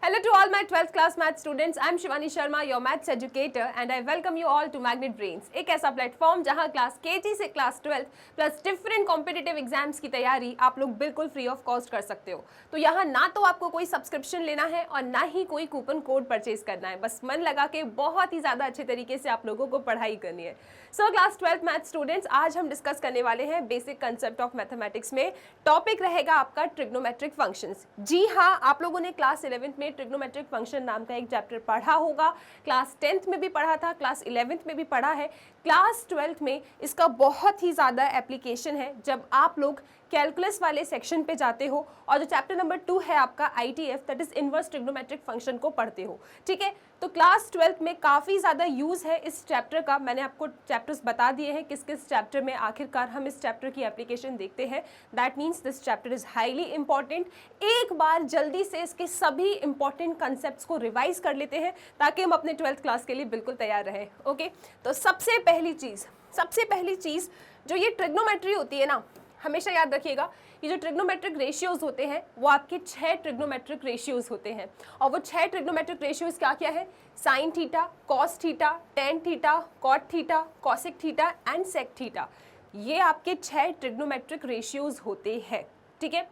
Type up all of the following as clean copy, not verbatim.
Hello to all my 12th class math students. I am Shivani Sharma, your maths educator, and I welcome you all to Magnet Brains. एक ऐसा platform जहां class KG से class 12 plus different competitive exams की तैयारी आप लोग बिल्कुल free of cost कर सकते हो। तो यहाँ ना तो आपको कोई सब्सक्रिप्शन लेना है और ना ही कोई कूपन कोड परचेज करना है, बस मन लगा के बहुत ही ज़्यादा अच्छे तरीके से आप लोगों को पढ़ाई करनी है। सो क्लास 12 मैथ स्टूडेंट्स, आज हम डिस्कस करने वाले हैं बेसिक कंसेप्ट ऑफ मैथमेटिक्स में। टॉपिक रहेगा आपका ट्रिग्नोमेट्रिक फंक्शंस। जी हाँ, आप लोगों ने क्लास 11th में ट्रिग्नोमेट्रिक फंक्शन नाम का एक चैप्टर पढ़ा होगा, क्लास 10th में भी पढ़ा था, क्लास 11th में भी पढ़ा है, क्लास 12th में इसका बहुत ही ज़्यादा एप्लीकेशन है जब आप लोग कैलकुलस वाले सेक्शन पे जाते हो और जो चैप्टर नंबर 2 है आपका ITF, that is inverse trigonometric function को पढ़ते हो। ठीक है, तो क्लास 12th में काफ़ी ज़्यादा यूज़ है इस चैप्टर का। मैंने आपको चैप्टर्स बता दिए हैं किस किस चैप्टर में आखिरकार हम इस चैप्टर की एप्लीकेशन देखते हैं। That means this chapter is highly important. एक बार जल्दी से इसके सभी इंपॉर्टेंट कंसेप्ट्स को रिवाइज कर लेते हैं ताकि हम अपने 12th क्लास के लिए बिल्कुल तैयार रहें। ओके, तो सबसे पहली चीज़ जो ये ट्रिग्नोमेट्री होती है ना, हमेशा याद रखिएगा, ये जो ट्रिग्नोमेट्रिक रेशियोज होते हैं वो आपके 6 ट्रिग्नोमेट्रिक रेशियोज होते हैं। और वो 6 ट्रिग्नोमेट्रिक रेशियोज क्या क्या है? Sine theta, cos theta, tan theta, cot theta, cosec theta and sec theta. ये आपके 6 ट्रिग्नोमेट्रिक रेशियोज होते हैं। ठीक है,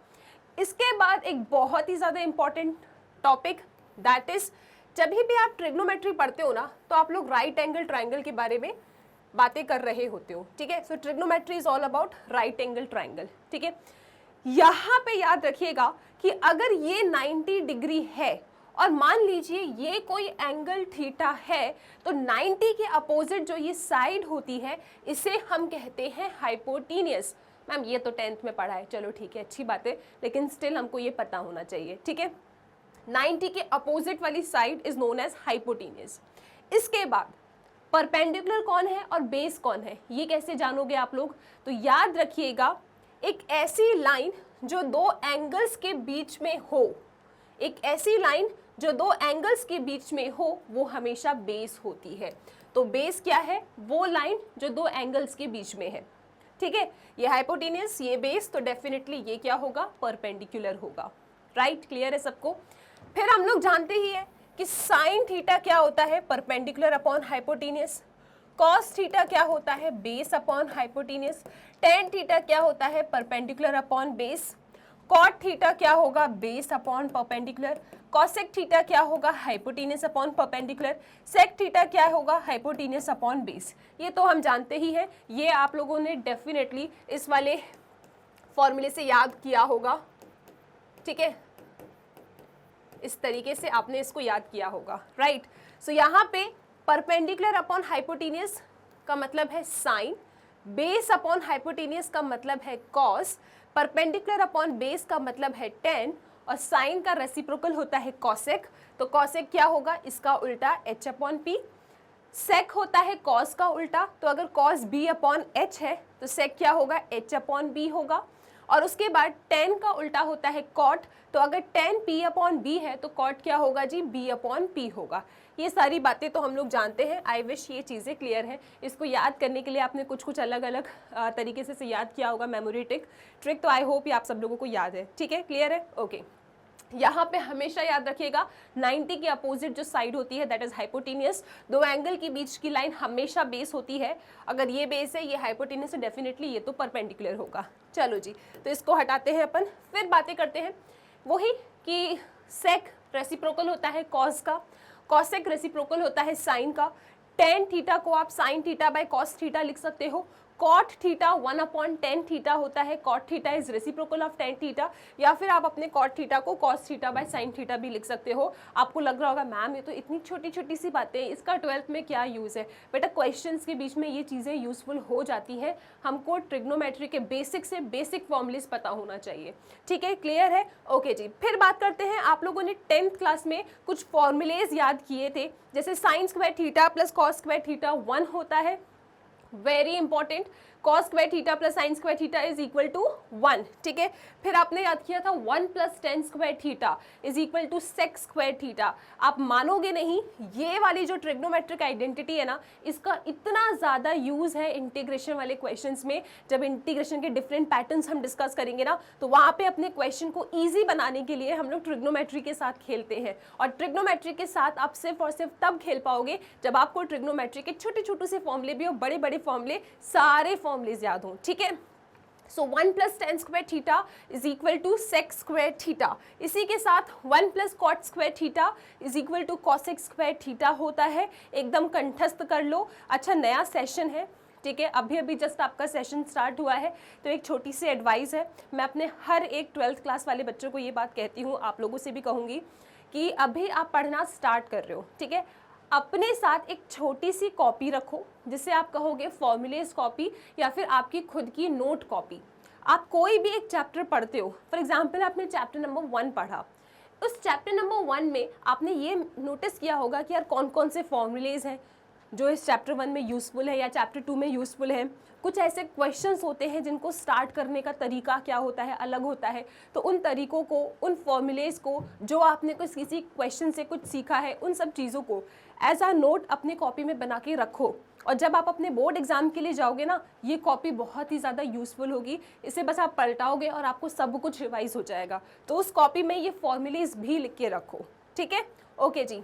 इसके बाद एक बहुत ही ज़्यादा इंपॉर्टेंट टॉपिक, दैट इज जब भी आप ट्रिग्नोमेट्री पढ़ते हो ना, तो आप लोग राइट एंगल ट्राइंगल के बारे में बातें कर रहे होते हो। ठीक है, so trigonometry is all about right angle triangle. ठीक है, यहाँ पे याद रखिएगा कि अगर ये 90 डिग्री है और मान लीजिए ये कोई एंगल थीटा है, तो 90 के अपोजिट जो ये साइड होती है इसे हम कहते हैं हाइपोटेनियस। मैम ये तो 10th में पढ़ा है, चलो ठीक है, अच्छी बात है, लेकिन स्टिल हमको ये पता होना चाहिए। ठीक है, 90 के अपोजिट वाली side is known as hypotenuse. इसके बाद परपेंडिकुलर कौन है और बेस कौन है, ये कैसे जानोगे आप लोग? तो याद रखिएगा, एक ऐसी लाइन जो दो एंगल्स के बीच में हो, एक ऐसी लाइन जो दो एंगल्स के बीच में हो, वो हमेशा बेस होती है। तो बेस क्या है? वो लाइन जो दो एंगल्स के बीच में है। ठीक है, ये हाइपोटेनियस, ये बेस, तो डेफिनेटली ये क्या होगा? परपेंडिकुलर होगा। राइट, क्लियर है सबको? फिर हम लोग जानते ही है कि साइन थीटा क्या होता है? Perpendicular upon hypotenuse. Cos theta क्या होता है? Base upon hypotenuse. Tan theta क्या होता है? Perpendicular upon base. Cot theta क्या होगा? Base upon perpendicular. Cosec theta क्या होगा? Hypotenuse upon perpendicular. Sec theta क्या होगा? Hypotenuse upon base. ये तो हम जानते ही हैं, ये आप लोगों ने डेफिनेटली इस वाले फॉर्मूले से याद किया होगा। ठीक है, इस तरीके से आपने इसको याद किया होगा। राइट, सो यहाँ पे परपेंडिकुलर अपॉन हाइपोटेनियस का मतलब है साइन, बेस अपॉन हाइपोटेनियस का मतलब है कॉस, परपेंडिकुलर अपॉन बेस का मतलब है टेन, और साइन का रेसिप्रोकल होता है कॉसेक। तो कॉसेक क्या होगा? इसका उल्टा h अपॉन पी। सेक होता है कॉस का उल्टा, तो अगर कॉस b अपॉन h है तो सेक क्या होगा? h अपॉन b होगा। और उसके बाद टेन का उल्टा होता है कॉट, तो अगर टेन पी अपॉन बी है तो कॉट क्या होगा जी? बी अपॉन पी होगा। ये सारी बातें तो हम लोग जानते हैं। आई विश ये चीज़ें क्लियर है। इसको याद करने के लिए आपने कुछ कुछ अलग अलग तरीके से याद किया होगा, मेमोरी ट्रिक, तो आई होप ये आप सब लोगों को याद है। ठीक है, क्लियर है? ओके, यहाँ पे हमेशा याद रखिएगा 90 के अपोजिट जो साइड होती है दैट इज हाइपोटेनियस। दो एंगल के बीच की लाइन हमेशा बेस होती है। अगर ये बेस है, ये हाइपोटेनियस है, डेफिनेटली ये तो परपेंडिकुलर होगा। चलो जी, तो इसको हटाते हैं अपन, फिर बातें करते हैं वही कि सेक रेसिप्रोकल होता है कॉस का, कॉसेक रेसिप्रोकल होता है साइन का। टेन थीटा को आप sine theta by cos theta लिख सकते हो। Cot theta 1 upon tan theta होता है, cot theta is reciprocal of tan theta. या फिर आप अपने कॉट थीटा को cos theta by sine theta भी लिख सकते हो। आपको लग रहा होगा मैम ये तो इतनी छोटी छोटी सी बातें हैं, इसका 12th में क्या यूज़ है? बेटा क्वेश्चंस के बीच में ये चीज़ें यूजफुल हो जाती हैं। हमको ट्रिग्नोमेट्री के बेसिक से बेसिक फॉर्मूलेस पता होना चाहिए। ठीक है, क्लियर है? ओके जी, फिर बात करते हैं, आप लोगों ने 10th क्लास में कुछ फॉर्मूलेज याद किए थे, जैसे sine square theta plus cos square theta 1 होता है। Very important, cos square theta plus sine square theta is equal to 1, ठीक है। फिर आपने याद किया था 1 plus tan square theta is equal to sec square theta. आप मानोगे नहीं, ये वाली जो ट्रिग्नोमेट्रिक आइडेंटिटी है ना, इसका इतना ज़्यादा यूज़ है इंटीग्रेशन वाले क्वेश्चंस में। जब इंटीग्रेशन के डिफरेंट पैटर्न्स हम डिस्कस करेंगे ना, तो वहाँ पे अपने क्वेश्चन को ईजी बनाने के लिए हम लोग ट्रिग्नोमेट्री के साथ खेलते हैं। और ट्रिग्नोमेट्री के साथ आप सिर्फ और सिर्फ तब खेल पाओगे जब आपको ट्रिग्नोमेट्री के छोटे छोटे से फॉर्मूले भी और बड़े बड़े फॉर्मूले, सारे फॉर्मूलेज याद हों, ठीक है। So 1 plus tan square theta is equal to sec square theta. इसी के साथ 1 plus cot square theta is equal to cosec square theta होता है। एकदम कंठस्थ कर लो। अच्छा, नया सेशन है, ठीक है, अभी अभी जस्ट आपका सेशन स्टार्ट हुआ है, तो एक छोटी सी एडवाइस है। मैं अपने हर एक 12th क्लास वाले बच्चों को ये बात कहती हूँ, आप लोगों से भी कहूँगी कि अभी आप पढ़ना स्टार्ट कर रहे हो, ठीक है, अपने साथ एक छोटी सी कॉपी रखो, जिसे आप कहोगे फॉर्मूलेज कॉपी या फिर आपकी खुद की नोट कॉपी। आप कोई भी एक चैप्टर पढ़ते हो, फॉर एग्जाम्पल आपने चैप्टर नंबर 1 पढ़ा, उस चैप्टर नंबर 1 में आपने ये नोटिस किया होगा कि यार कौन कौन से फॉर्मूलेज हैं जो इस चैप्टर 1 में यूज़फुल है या चैप्टर 2 में यूज़फुल है। कुछ ऐसे क्वेश्चंस होते हैं जिनको स्टार्ट करने का तरीका क्या होता है, अलग होता है। तो उन तरीकों को, उन फॉर्मूलेज को, जो आपने कुछ किसी क्वेश्चन से कुछ सीखा है, उन सब चीज़ों को एज अ नोट अपनी कॉपी में बना के रखो। और जब आप अपने बोर्ड एग्जाम के लिए जाओगे ना, ये कॉपी बहुत ही ज़्यादा यूज़फुल होगी। इसे बस आप पलटाओगे और आपको सब कुछ रिवाइज हो जाएगा। तो उस कॉपी में ये फॉर्मूलेज भी लिख के रखो, ठीक है। ओके जी,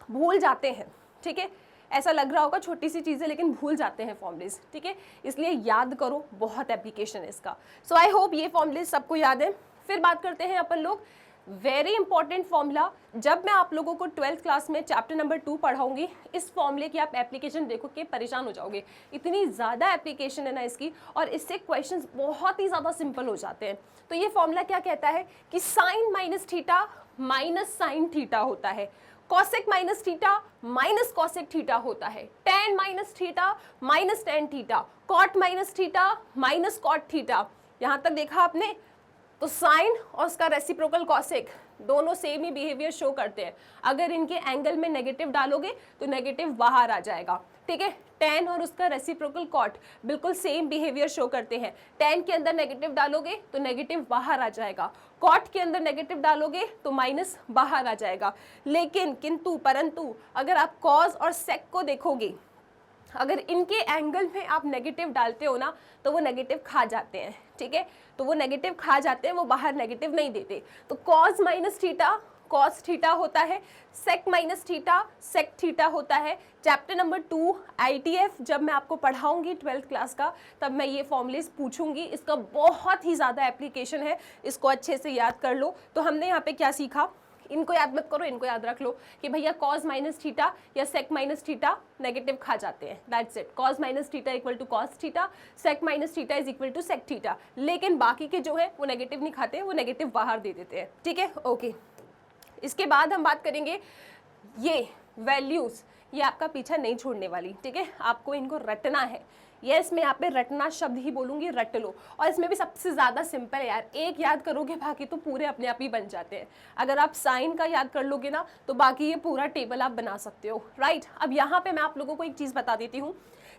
भूल जाते हैं, ठीक है, ऐसा लग रहा होगा छोटी सी चीज़ें, लेकिन भूल जाते हैं फॉर्मूलेज, ठीक है, इसलिए याद करो, बहुत एप्लीकेशन है इसका। सो आई होप ये फॉर्मूलेज सबको याद है। फिर बात करते हैं अपन लोग वेरी इंपॉर्टेंट फॉर्मूला। जब मैं आप लोगों को 12th क्लास में चैप्टर नंबर 2 पढ़ाऊंगी, इस फॉर्मूले की आप एप्लीकेशन देखो के परेशान हो जाओगे। इतनी ज़्यादा एप्लीकेशन है ना इसकी, और इससे क्वेश्चंस बहुत ही ज़्यादा सिंपल हो जाते हैं। तो ये फॉर्मूला क्या कहता है कि sine minus theta minus sine theta होता है, cosec minus theta minus cosec theta होता है, tan minus theta minus tan theta, cot minus theta minus cot theta. यहाँ तक देखा आपने? तो साइन और उसका रेसिप्रोकल कॉसेक दोनों सेम ही बिहेवियर शो करते हैं। अगर इनके एंगल में नेगेटिव डालोगे तो नेगेटिव बाहर आ जाएगा, ठीक है। टेन और उसका रेसिप्रोकल कॉट बिल्कुल सेम बिहेवियर शो करते हैं। टेन के अंदर नेगेटिव डालोगे तो नेगेटिव बाहर आ जाएगा, कॉट के अंदर नेगेटिव डालोगे तो माइनस बाहर आ जाएगा। लेकिन किंतु परंतु अगर आप कॉज और सेक को देखोगे, अगर इनके एंगल में आप नेगेटिव डालते हो ना, तो वो नेगेटिव खा जाते हैं, ठीक है। तो वो नेगेटिव खा जाते हैं, वो बाहर नेगेटिव नहीं देते। तो cos minus theta cos theta होता है, sec minus theta sec theta होता है। चैप्टर नंबर 2 ITF जब मैं आपको पढ़ाऊंगी 12th क्लास का, तब मैं ये फॉर्मूलेज पूछूंगी। इसका बहुत ही ज़्यादा एप्लीकेशन है, इसको अच्छे से याद कर लो। तो हमने यहाँ पे क्या सीखा, इनको याद मत करो, इनको याद रख लो कि भैया कॉज माइनस थीटा या सेक माइनस थीटा नेगेटिव खा जाते हैं, that's it. Cos minus theta equal to cos theta, sec minus theta is equal to sec theta. लेकिन बाकी के जो है वो नेगेटिव नहीं खाते, वो नेगेटिव बाहर दे देते हैं, ठीक है। ओके, इसके बाद हम बात करेंगे ये वैल्यूज़, ये आपका पीछा नहीं छोड़ने वाली, ठीक है। आपको इनको रटना है। यस, मैं यहाँ पे रटना शब्द ही बोलूँगी, रट लो। और इसमें भी सबसे ज़्यादा सिंपल है यार, एक याद करोगे बाकी तो पूरे अपने आप ही बन जाते हैं। अगर आप साइन का याद कर लोगे ना, तो बाकी ये पूरा टेबल आप बना सकते हो, राइट। अब यहाँ पे मैं आप लोगों को एक चीज़ बता देती हूँ।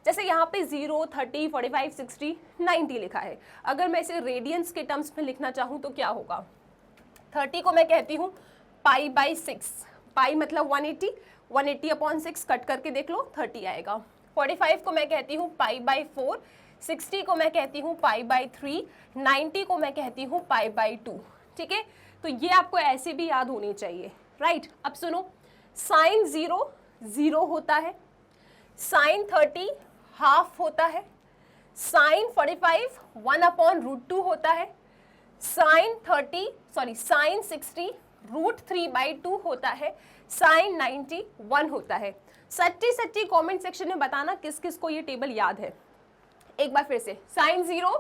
जैसे यहाँ पे 0, 30, 45, 60, 90 लिखा है। अगर मैं इसे रेडियंस के टर्म्स में लिखना चाहूँ तो क्या होगा? 30 को मैं कहती हूँ पाई बाई 6, पाई मतलब 180, 180 अपॉन 6 कट करके देख लो 30 आएगा। 45 को मैं कहती हूँ पाई बाई 4, 60 को मैं कहती हूँ पाई बाई 3, 90 को मैं कहती हूँ पाई बाई 2, ठीक है। तो ये आपको ऐसे भी याद होनी चाहिए, राइट। अब सुनो, साइन 0 0 होता है, साइन 30 हाफ होता है, साइन 45 1 अपॉन रूट 2 होता है, साइन 60 रूट 3/2 होता है, साइन 90 1 होता है। सच्ची कमेंट सेक्शन में बताना किस किस को ये टेबल याद है। एक बार फिर से, sine 0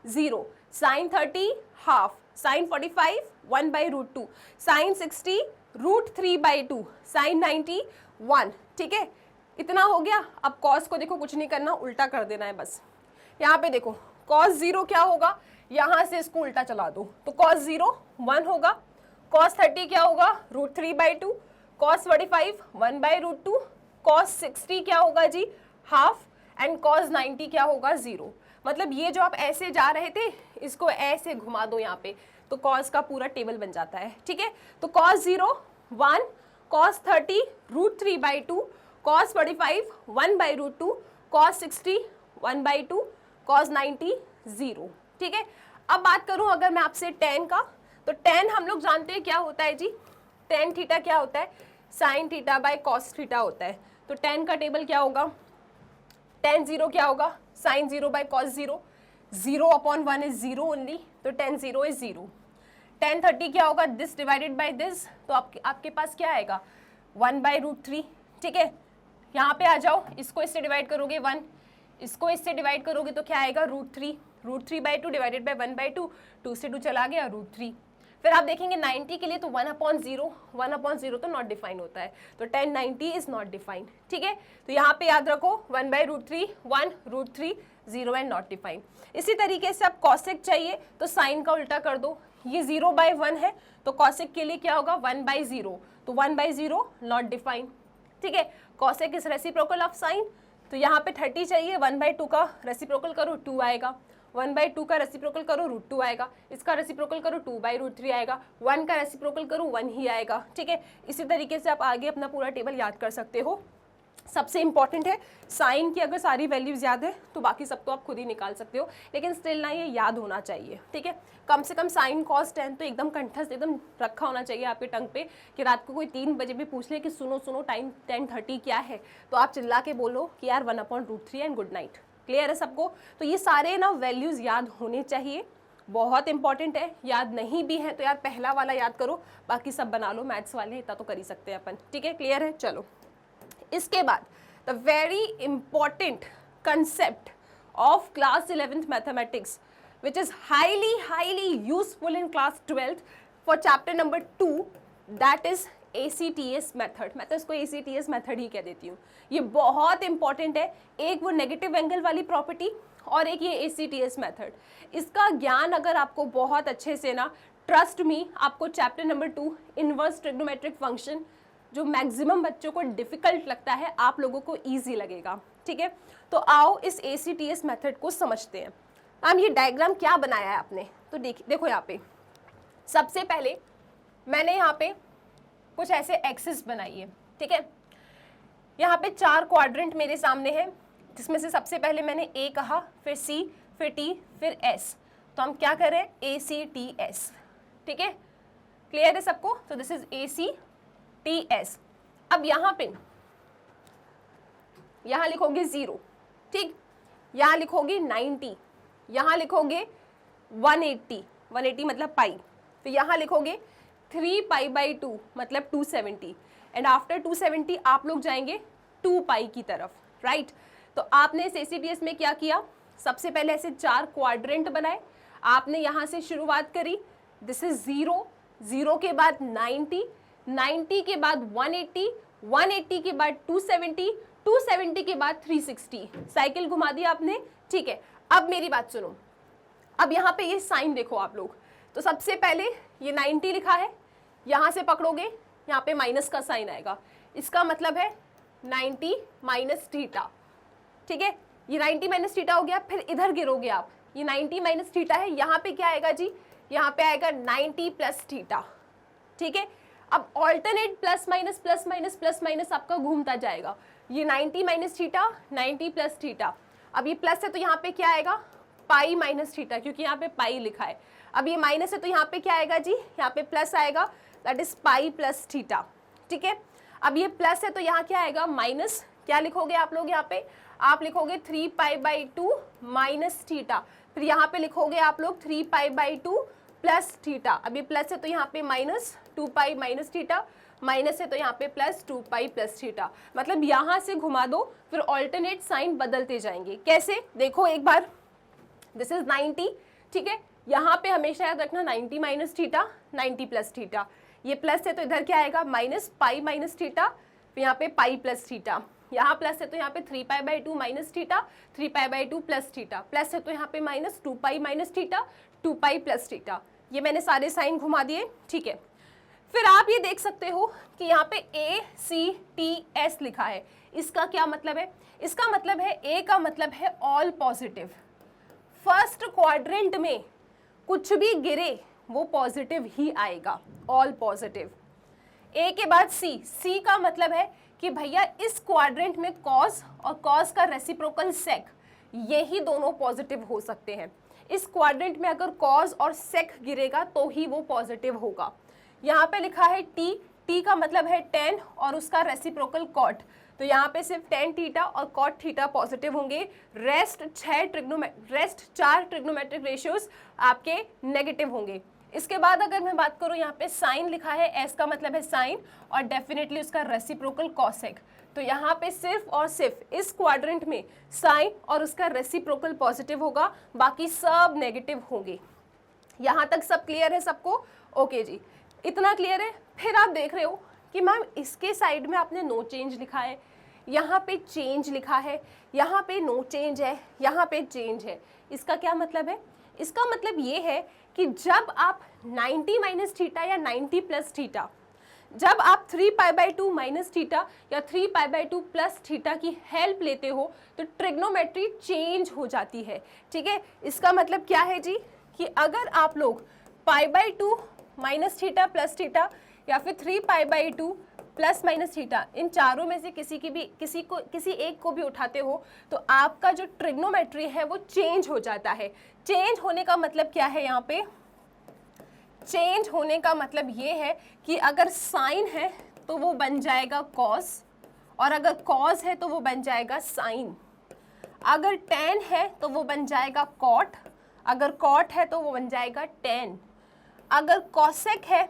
0, sine 30 half, sine 45 1/√2, sine 60 root 3/2, sine 90 1, ठीक है। इतना हो गया। अब कॉस को देखो, कुछ नहीं करना, उल्टा कर देना है बस। यहाँ पे देखो कॉस 0 क्या होगा, यहाँ से इसको उल्टा चला दो तो कॉस 0 1 होगा, कॉस 30 क्या होगा, रूट 3/2, कॉस 45 1/√2, कॉस 60 क्या होगा जी, हाफ, एंड कॉस 90 क्या होगा, 0। मतलब ये जो आप ऐसे जा रहे थे इसको ऐसे घुमा दो यहाँ पे, तो कॉस का पूरा टेबल बन जाता है, ठीक है। तो cos 0 1, cos 30 √3/2, cos 45 1/√2, cos 60 1/2, cos 90 0, ठीक है। अब बात करूं अगर मैं आपसे tan का, तो tan हम लोग जानते हैं क्या होता है जी, tan थीटा क्या होता है, sin theta by cos theta होता है। तो tan का टेबल क्या होगा, tan 0 क्या होगा, sin 0 by cos 0, 0/1 is 0 only, तो tan 0 इज 0। tan 30 क्या होगा, दिस डिवाइडेड बाय दिस, तो आपके पास क्या आएगा 1/√3, ठीक है। यहाँ पे आ जाओ, इसको इससे डिवाइड करोगे 1, इसको इससे डिवाइड करोगे तो क्या आएगा √3, √3/2 डिवाइडेड बाय 1/2, 2 से 2 चला गया √3। फिर आप देखेंगे 90 के लिए तो 1/0, 1/0 तो नॉट डिफाइन होता है, तो tan 90 इज नॉट डिफाइंड, ठीक है। तो यहाँ पे याद रखो 1/√3, 1 √3 0 एंड नॉट डिफाइंड। इसी तरीके से आप कॉसेक चाहिए तो साइन का उल्टा कर दो, ये 0/1 है तो कॉसेक के लिए क्या होगा 1/0, तो 1/0 नॉट डिफाइंड, ठीक है। Cosec is reciprocal of sign, तो यहाँ पे 30 चाहिए, 1/2 का रेसिप्रोकल करो 2 आएगा, 1/2 का रेसिप्रोकल करो √2 आएगा, इसका रेसिप्रोकल करो 2/√3 आएगा, 1 का रेसिप्रोकल करो 1 ही आएगा, ठीक है। इसी तरीके से आप आगे अपना पूरा टेबल याद कर सकते हो। सबसे इंपॉर्टेंट है साइन की अगर सारी वैल्यूज याद है तो बाकी सब तो आप खुद ही निकाल सकते हो, लेकिन स्टिल ना ये याद होना चाहिए, ठीक है। कम से कम साइन कॉस tan तो एकदम कंठस्थ एकदम रखा होना चाहिए आपके टंग पे, कि रात को कोई 3 बजे भी पूछ ले कि सुनो सुनो टाइम tan 30 क्या है, तो आप चिल्ला के बोलो कि यार 1/√3 एंड गुड नाइट। क्लियर है सबको? तो ये सारे ना वैल्यूज याद होने चाहिए, बहुत इंपॉर्टेंट है। याद नहीं भी है तो यार पहला वाला याद करो, बाकी सब बना लो, मैथ्स वाले इतना तो कर ही सकते हैं अपन, ठीक है। क्लियर है? चलो इसके बाद the very important concept of class 11th mathematics which is highly useful in class 12th for chapter number 2, that is ACTS method। मैं तो इसको ACTS method ही कह देती हूँ। ये बहुत इंपॉर्टेंट है, एक वो नेगेटिव एंगल वाली प्रॉपर्टी और एक ये ACTS मेथड। इसका ज्ञान अगर आपको बहुत अच्छे से ना, ट्रस्ट मी, आपको chapter number 2 inverse trigonometric function जो मैक्सिमम बच्चों को डिफिकल्ट लगता है, आप लोगों को ईजी लगेगा, ठीक है। तो आओ इस ACTS मेथड को समझते हैं। मैम ये डायग्राम क्या बनाया है आपने, तो देखो यहाँ पे सबसे पहले मैंने यहाँ पे कुछ ऐसे एक्सिस बनाई है, ठीक है। यहाँ पे 4 क्वाड्रेंट मेरे सामने है, जिसमें से सबसे पहले मैंने A कहा, फिर C, फिर T, फिर S। तो हम क्या कर रहे हैं, ACTS, ठीक है। क्लियर है सबको? तो दिस इज ACTS। अब यहाँ पे यहाँ लिखोगे 0, ठीक, यहाँ लिखोगे 90, यहाँ लिखोगे 180, 180 मतलब पाई, तो यहाँ लिखोगे 3π/2 मतलब 270, एंड आफ्टर 270 आप लोग जाएंगे 2π की तरफ, राइट। तो आपने इस ACTS में क्या किया, सबसे पहले ऐसे 4 क्वाड्रेंट बनाए, आपने यहाँ से शुरुआत करी, दिस इज 0, 0 के बाद 90, 90 के बाद 180, 180 के बाद 270, 270 के बाद 360, साइकिल घुमा दिया आपने, ठीक है। अब मेरी बात सुनो, अब यहाँ पे ये साइन देखो आप लोग, तो सबसे पहले ये 90 लिखा है, यहाँ से पकड़ोगे यहाँ पे माइनस का साइन आएगा, इसका मतलब है 90 माइनस थीटा, ठीक है। ये 90 माइनस थीटा हो गया, फिर इधर गिरोगे आप, ये 90 माइनस थीटा है, यहाँ पे क्या आएगा जी, यहाँ पे आएगा 90 प्लस थीटा, ठीक है। अब alternate plus minus plus minus plus minus आपका घूमता जाएगा, ये 90 माइनस थीटा, 90 प्लस थीटा। अब ये प्लस है तो यहाँ पे क्या आएगा, पाई माइनस थीटा, क्योंकि यहाँ पे पाई लिखा है। अब ये माइनस है तो यहाँ पे क्या आएगा जी, यहाँ पे प्लस आएगा, that is pi plus theta, ठीक है। अब ये प्लस है तो यहाँ क्या आएगा, माइनस, क्या लिखोगे आप लोग, यहाँ पे आप लिखोगे 3π/2 माइनस थीटा, फिर यहाँ पे लिखोगे आप लोग 3π/2 प्लस थीटा। अब ये प्लस है तो यहाँ पे माइनस 2π माइनस थीटा, माइनस है तो यहाँ पे प्लस 2π प्लस थीटा। मतलब यहाँ से घुमा दो, फिर ऑल्टरनेट साइन बदलते जाएंगे। कैसे, देखो एक बार, दिस इज 90, ठीक है। यहाँ पे हमेशा याद रखना 90 माइनस थीटा, 90 प्लस थीटा। ये प्लस है तो इधर क्या आएगा, माइनस पाई माइनस थीटा, फिर यहाँ पे पाई प्लस थीटा। यहाँ प्लस है तो यहाँ पे 3π/2 minus theta, 3π/2 plus theta. Plus है तो यहाँ पे minus 2π minus theta, 2π plus theta. ये मैंने सारे साइन घुमा दिए, ठीक है। फिर आप ये देख सकते हो कि यहाँ पे ACTS लिखा है, इसका क्या मतलब है, इसका मतलब है A का मतलब है ऑल पॉजिटिव, फर्स्ट क्वाड्रेंट में कुछ भी गिरे वो पॉजिटिव ही आएगा, ऑल पॉजिटिव। ए के बाद सी, सी का मतलब है कि भैया इस क्वाड्रेंट में कॉस और कॉस का रेसिप्रोकल सेक, ये ही दोनों पॉजिटिव हो सकते हैं। इस क्वाड्रेंट में अगर कॉस और सेक गिरेगा तो ही वो पॉजिटिव होगा। यहाँ पे लिखा है टी, टी का मतलब है टेन और उसका रेसिप्रोकल कॉट, तो यहाँ पे सिर्फ टेन थीटा और कॉट थीटा पॉजिटिव होंगे। रेस्ट 4 ट्रिग्नोमेट्रिक रेशियोज आपके नेगेटिव होंगे। इसके बाद अगर मैं बात करूँ, यहाँ पे साइन लिखा है, एस का मतलब है साइन और डेफिनेटली उसका रेसिप्रोकल कॉसेक, तो यहाँ पे सिर्फ और सिर्फ इस क्वाड्रेंट में साइन और उसका रेसिप्रोकल पॉजिटिव होगा, बाकी सब नेगेटिव होंगे। यहाँ तक सब क्लियर है सबको? ओके जी, इतना क्लियर है। फिर आप देख रहे हो कि मैम इसके साइड में आपने नो चेंज लिखा है, यहाँ पे चेंज लिखा है, यहाँ पे नो चेंज है, यहाँ पे चेंज है। इसका क्या मतलब है? इसका मतलब ये है कि जब आप 90 माइनस थीटा या 90 प्लस थीटा, जब आप 3π/2 माइनस थीटा या 3π/2 प्लस थीटा की हेल्प लेते हो तो ट्रिग्नोमेट्री चेंज हो जाती है। ठीक है, इसका मतलब क्या है जी कि अगर आप लोग π/2 माइनस थीटा प्लस थीटा या फिर 3π/2 प्लस माइनस थीटा, इन चारों में से किसी एक को भी उठाते हो तो आपका जो ट्रिग्नोमेट्री है वो चेंज हो जाता है। चेंज होने का मतलब क्या है? यहाँ पे चेंज होने का मतलब ये है कि अगर साइन है तो वो बन जाएगा कॉस, और अगर कॉस है तो वो बन जाएगा साइन, अगर टेन है तो वो बन जाएगा कॉट, अगर कॉट है तो वो बन जाएगा टेन, अगर कॉसेक है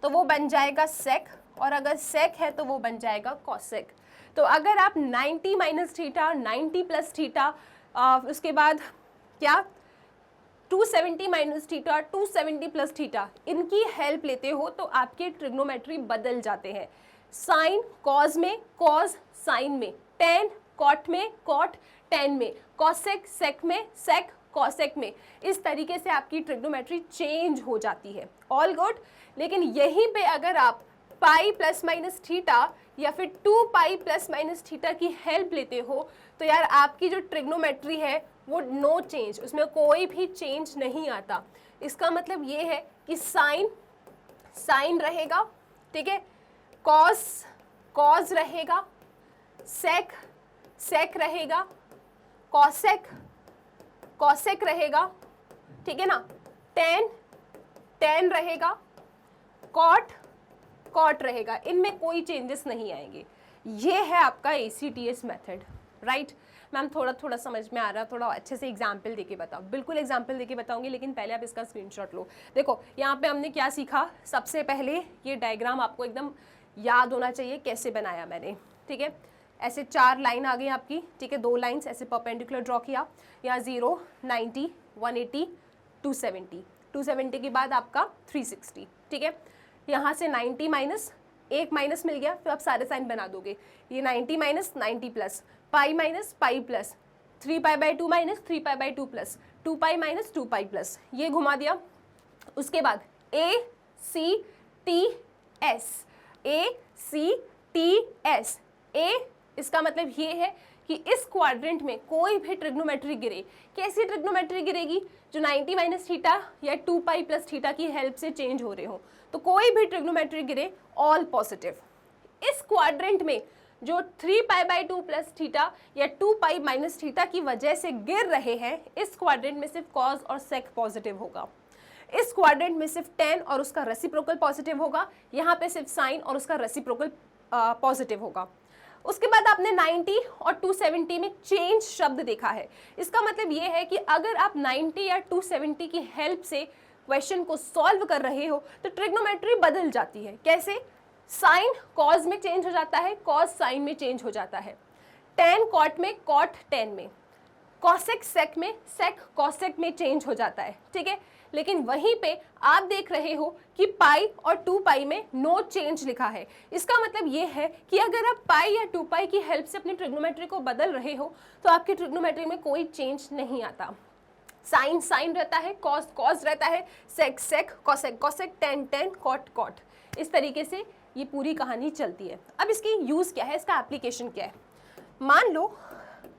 तो वो बन जाएगा सेक, और अगर सेक है तो वो बन जाएगा कॉसेक। तो अगर आप 90 माइनस थीटा, 90 प्लस थीटा, उसके बाद क्या 270 माइनस थीटा, 270 प्लस थीटा, इनकी हेल्प लेते हो तो आपके ट्रिग्नोमेट्री बदल जाते हैं। साइन कॉज में, कॉज साइन में, टेन कॉट में, कॉट टेन में, कॉसेक सेक में, सेक कॉसेक में। इस तरीके से आपकी ट्रिग्नोमेट्री चेंज हो जाती है। All good. लेकिन यहीं पे अगर आप पाई प्लस माइनस थीटा या फिर 2π प्लस माइनस थीटा की हेल्प लेते हो तो यार आपकी जो ट्रिग्नोमेट्री है वो नो चेंज, उसमें कोई भी चेंज नहीं आता। इसका मतलब ये है कि साइन साइन रहेगा, ठीक है, कॉस कॉस रहेगा, सेक सेक रहेगा, कॉसेक कॉसेक रहेगा, ठीक है ना, टेन टेन रहेगा, कॉट कॉट रहेगा, इनमें कोई चेंजेस नहीं आएंगे। ये है आपका ACTS मेथड, राइट। मैम थोड़ा समझ में आ रहा है, थोड़ा अच्छे से एग्जाम्पल देके बताओ। बिल्कुल एग्जाम्पल देके बताऊंगी, लेकिन पहले आप इसका स्क्रीनशॉट लो। देखो यहाँ पे हमने क्या सीखा। सबसे पहले ये डायग्राम आपको एकदम याद होना चाहिए कैसे बनाया मैंने, ठीक है। ऐसे 4 लाइन आ गई आपकी, ठीक है, 2 लाइन्स ऐसे परपेंडिकुलर ड्रॉ किया। यहाँ 0, 90, 180, 270, 270 के बाद आपका 360, ठीक है। यहाँ से 90 माइनस, एक माइनस मिल गया, फिर आप सारे साइन बना दोगे। ये 90 minus 90 plus, pi minus pi plus, 3π/2 minus 3π/2 plus, 2π minus 2π plus, ये घुमा दिया। उसके बाद ACTS, ACTS, A इसका मतलब ये है कि इस क्वाड्रेंट में कोई भी ट्रिग्नोमेट्री गिरे। कैसी ट्रिग्नोमेट्री गिरेगी? जो 90 माइनस थीटा या 2π प्लस थीटा की हेल्प से चेंज हो रहे हो। तो कोई भी ट्रिग्नोमेट्री गिरे ऑल पॉजिटिव। इस क्वाड्रेंट में जो 3π/2 प्लस थीटा या 2π माइनस थीटा की वजह से गिर रहे हैं, इस क्वाड्रेंट में सिर्फ कॉज और सेक पॉजिटिव होगा। इस क्वाड्रेंट में सिर्फ टेन और उसका रेसिप्रोकल पॉजिटिव होगा। यहाँ पे सिर्फ साइन और उसका रेसिप्रोकल पॉजिटिव होगा। उसके बाद आपने 90 और 270 में चेंज शब्द देखा है। इसका मतलब ये है कि अगर आप 90 या 270 की हेल्प से क्वेश्चन को सॉल्व कर रहे हो तो ट्रिग्नोमेट्री बदल जाती है। कैसे? साइन कॉज में चेंज हो जाता है, कॉज साइन में चेंज हो जाता है, टेन कॉट में, कॉट टेन में, कॉसेक सेक में, सेक कॉसेक में चेंज हो जाता है, ठीक है। लेकिन वहीं पे आप देख रहे हो कि पाई और 2π में नो चेंज लिखा है। इसका मतलब ये है कि अगर आप पाई या 2π की हेल्प से अपनी ट्रिग्नोमेट्री को बदल रहे हो तो आपकी ट्रिग्नोमेट्री में कोई चेंज नहीं आता। साइन साइन रहता है, कॉस कॉस रहता है, sec sec, cosec cosec, tan tan, cot cot. इस तरीके से ये पूरी कहानी चलती है। अब इसकी यूज़ क्या है, इसका एप्लीकेशन क्या है? मान लो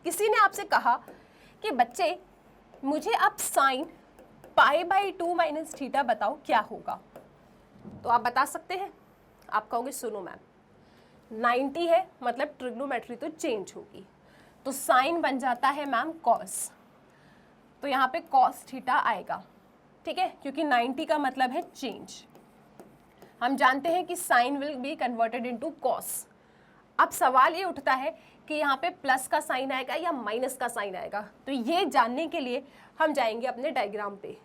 किसी ने आपसे कहा कि बच्चे मुझे आप sine pi by 2 minus theta बताओ क्या होगा। तो आप बता सकते हैं, आप कहोगे सुनो मैम 90 है मतलब ट्रिग्नोमेट्री तो चेंज होगी, तो साइन बन जाता है मैम कॉस, तो यहाँ पे कॉस थीटा आएगा, ठीक है, क्योंकि 90 का मतलब है चेंज। हम जानते हैं कि sine will be converted into cos. अब सवाल ये उठता है कि यहाँ पे प्लस का साइन आएगा या माइनस का साइन आएगा, तो ये जानने के लिए हम जाएंगे अपने डायग्राम पे।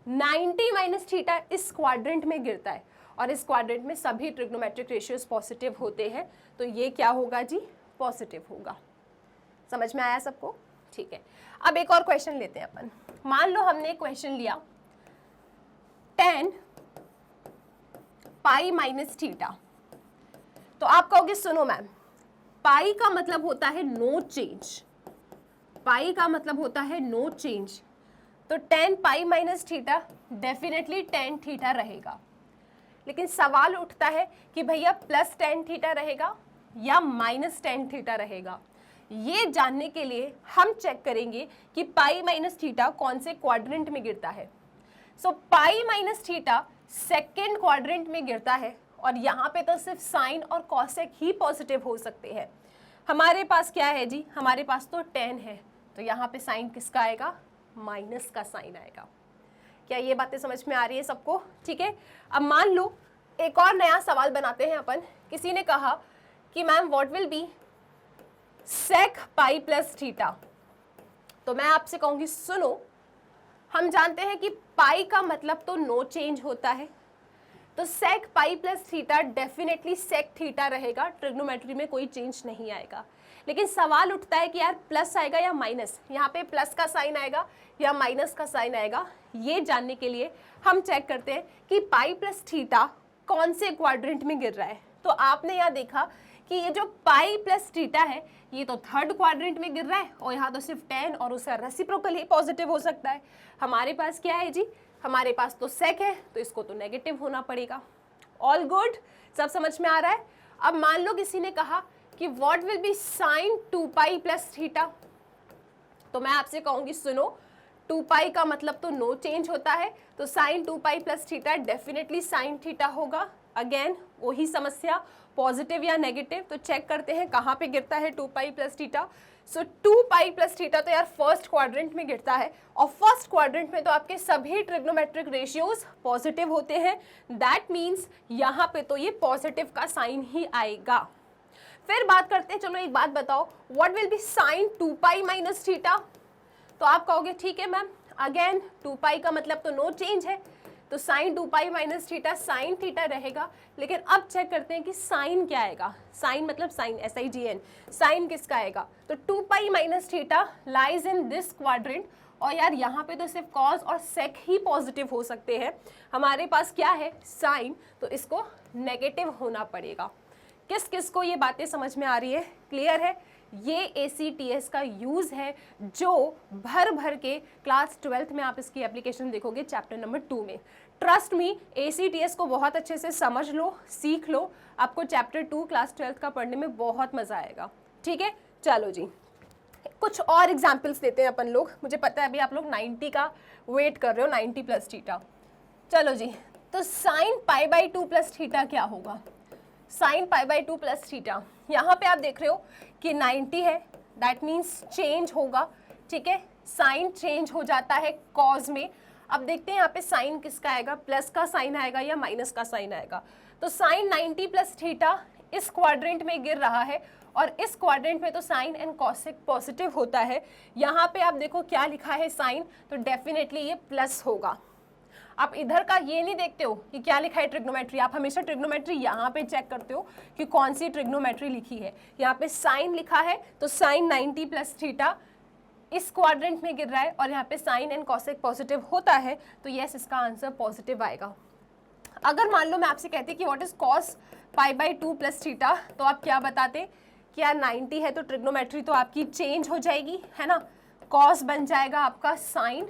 90 माइनस थीटा इस क्वाड्रेंट में गिरता है और इस क्वाड्रेंट में सभी ट्रिग्नोमेट्रिक रेशियोज पॉजिटिव होते हैं, तो ये क्या होगा जी, पॉजिटिव होगा। समझ में आया सबको? ठीक है, अब एक और क्वेश्चन लेते हैं अपन। मान लो हमने क्वेश्चन लिया 10 पाई माइनस थीटा, तो आप कहोगे सुनो मैम पाई का मतलब होता है नो चेंज, पाई का मतलब होता है नो चेंज, तो 10 पाई माइनस थीटा डेफिनेटली 10 थीटा रहेगा। लेकिन सवाल उठता है कि भैया प्लस 10 थीटा रहेगा या माइनस 10 थीटा रहेगा। ये जानने के लिए हम चेक करेंगे कि पाई माइनस थीटा कौन से क्वाड्रेंट में गिरता है। So pi minus theta second quadrant में गिरता है और यहाँ पे तो सिर्फ साइन और कॉसेक ही पॉजिटिव हो सकते हैं। हमारे पास क्या है जी, हमारे पास तो 10 है, तो यहाँ पे साइन किसका आएगा, माइनस का साइन आएगा। क्या ये बातें समझ में आ रही है सबको? ठीक है, अब मान लो एक और नया सवाल बनाते हैं अपन। किसी ने कहा कि ma'am what will be sec pi plus theta, तो मैं आपसे कहूंगी सुनो, हम जानते हैं कि पाई का मतलब तो नो चेंज होता है, तो sec pi plus theta definitely sec theta रहेगा, ट्रिग्नोमेट्री में कोई चेंज नहीं आएगा। लेकिन सवाल उठता है कि यार प्लस आएगा या माइनस, यहाँ पे प्लस का साइन आएगा या माइनस का साइन आएगा। ये जानने के लिए हम चेक करते हैं कि पाई प्लस थीटा कौन से क्वाड्रेंट में गिर रहा है। तो आपने यहाँ देखा कि ये जो पाई प्लस थीटा है ये तो थर्ड क्वाड्रेंट में गिर रहा है और यहाँ तो सिर्फ 10 और उसका रेसिप्रोकल ही पॉजिटिव हो सकता है। हमारे पास क्या है जी, हमारे पास तो सेक है, तो इसको तो नेगेटिव होना पड़ेगा। ऑल गुड, सब समझ में आ रहा है? अब मान लो किसी ने कहा कि what will be sine 2 pi plus theta, तो मैं आपसे कहूंगी सुनो 2 पाई का मतलब तो नो चेंज होता है, तो sine 2 pi plus theta definitely sine theta होगा। अगेन वही समस्या, पॉजिटिव या नेगेटिव, तो चेक करते हैं कहाँ पे गिरता है 2 पाई प्लस थीटा। सो 2 पाई प्लस थीटा तो यार फर्स्ट क्वाड्रेंट में गिरता है और फर्स्ट क्वाड्रेंट में तो आपके सभी ट्रिग्नोमेट्रिक रेशियोज पॉजिटिव होते हैं, दैट मीन्स यहाँ पे तो ये पॉजिटिव का साइन ही आएगा। फिर बात करते हैं, चलो एक बात बताओ what will be sine 2 pi minus theta, तो आप कहोगे ठीक है मैम अगेन 2 पाई का मतलब तो नो चेंज है, तो sine 2 pi minus theta sine theta रहेगा। लेकिन अब चेक करते हैं कि साइन क्या आएगा, साइन मतलब साइन SIGN, साइन किसका आएगा, तो 2 pi minus theta lies in this quadrant, और यार यहाँ पे तो सिर्फ कॉस और सेक ही पॉजिटिव हो सकते हैं, हमारे पास क्या है साइन, तो इसको नेगेटिव होना पड़ेगा। किस किस को ये बातें समझ में आ रही है, क्लियर है? ये ACTS का यूज़ है जो भर भर के क्लास 12th में आप इसकी एप्लीकेशन देखोगे चैप्टर नंबर 2 में। ट्रस्ट मी ACTS को बहुत अच्छे से समझ लो, सीख लो, आपको चैप्टर 2 क्लास 12th का पढ़ने में बहुत मज़ा आएगा। ठीक है, चलो जी कुछ और एग्जाम्पल्स देते हैं अपन लोग। मुझे पता है अभी आप लोग 90 का वेट कर रहे हो, 90 प्लस थीटा। चलो जी, तो sine pi by 2 plus theta क्या होगा, sine pi by 2 plus theta, यहाँ पे आप देख रहे हो कि 90 है, दैट मीन्स चेंज होगा। ठीक है, साइन चेंज हो जाता है कॉज में। अब देखते हैं यहाँ पे साइन किसका आएगा, प्लस का साइन आएगा या माइनस का साइन आएगा। तो साइन 90 प्लस थीटा इस क्वाड्रेंट में गिर रहा है और इस क्वाड्रेंट में तो साइन एंड कॉसेक पॉजिटिव होता है। यहाँ पे आप देखो क्या लिखा है साइन, तो डेफिनेटली ये प्लस होगा। आप इधर का ये नहीं देखते हो कि क्या लिखा है ट्रिग्नोमेट्री, आप हमेशा ट्रिग्नोमेट्री यहाँ पे चेक करते हो कि कौन सी ट्रिग्नोमेट्री लिखी है। यहाँ पे साइन लिखा है तो साइन 90 प्लस थीटा इस क्वाड्रेंट में गिर रहा है और यहाँ पे साइन एंड कॉसेक पॉजिटिव होता है, तो यस इसका आंसर पॉजिटिव आएगा। अगर मान लो मैं आपसे कहती कि what is cos pi by 2 plus theta, तो आप क्या बताते कि यार 90 है तो ट्रिग्नोमेट्री तो आपकी चेंज हो जाएगी, है ना, कॉस बन जाएगा आपका साइन,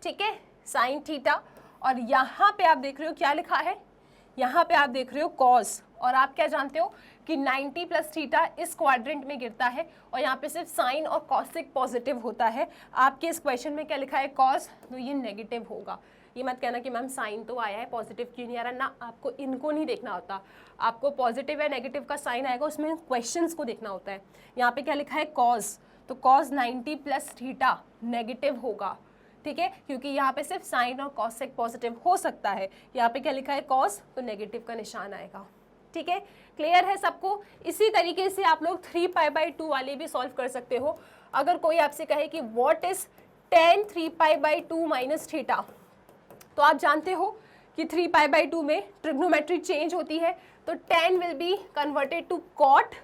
ठीक है, साइन थीटा, और यहाँ पे आप देख रहे हो क्या लिखा है, यहाँ पे आप देख रहे हो कॉस और आप क्या जानते हो कि 90 प्लस थीटा इस क्वाड्रेंट में गिरता है और यहाँ पे सिर्फ साइन और कॉसिक पॉजिटिव होता है। आपके इस क्वेश्चन में क्या लिखा है कॉस, तो ये नेगेटिव होगा। ये मत कहना कि मैम साइन तो आया है पॉजिटिव क्यों नहीं आ रहा ना, आपको इनको नहीं देखना होता, आपको पॉजिटिव या नेगेटिव का साइन आएगा उसमें क्वेश्चंस को देखना होता है। यहाँ पे क्या लिखा है कॉस, तो कॉस 90 प्लस थीटा नेगेटिव होगा, ठीक है, क्योंकि यहाँ पे सिर्फ साइन और कॉसेक पॉजिटिव हो सकता है। यहाँ पे क्या लिखा है कॉस, तो नेगेटिव का निशान आएगा, ठीक है। क्लियर है सबको? इसी तरीके से आप लोग 3π/2 वाले भी सॉल्व कर सकते हो। अगर कोई आपसे कहे कि what is tan 3π/2 minus theta, तो आप जानते हो कि 3π/2 में ट्रिग्नोमेट्री चेंज होती है, तो tan will be converted to cot।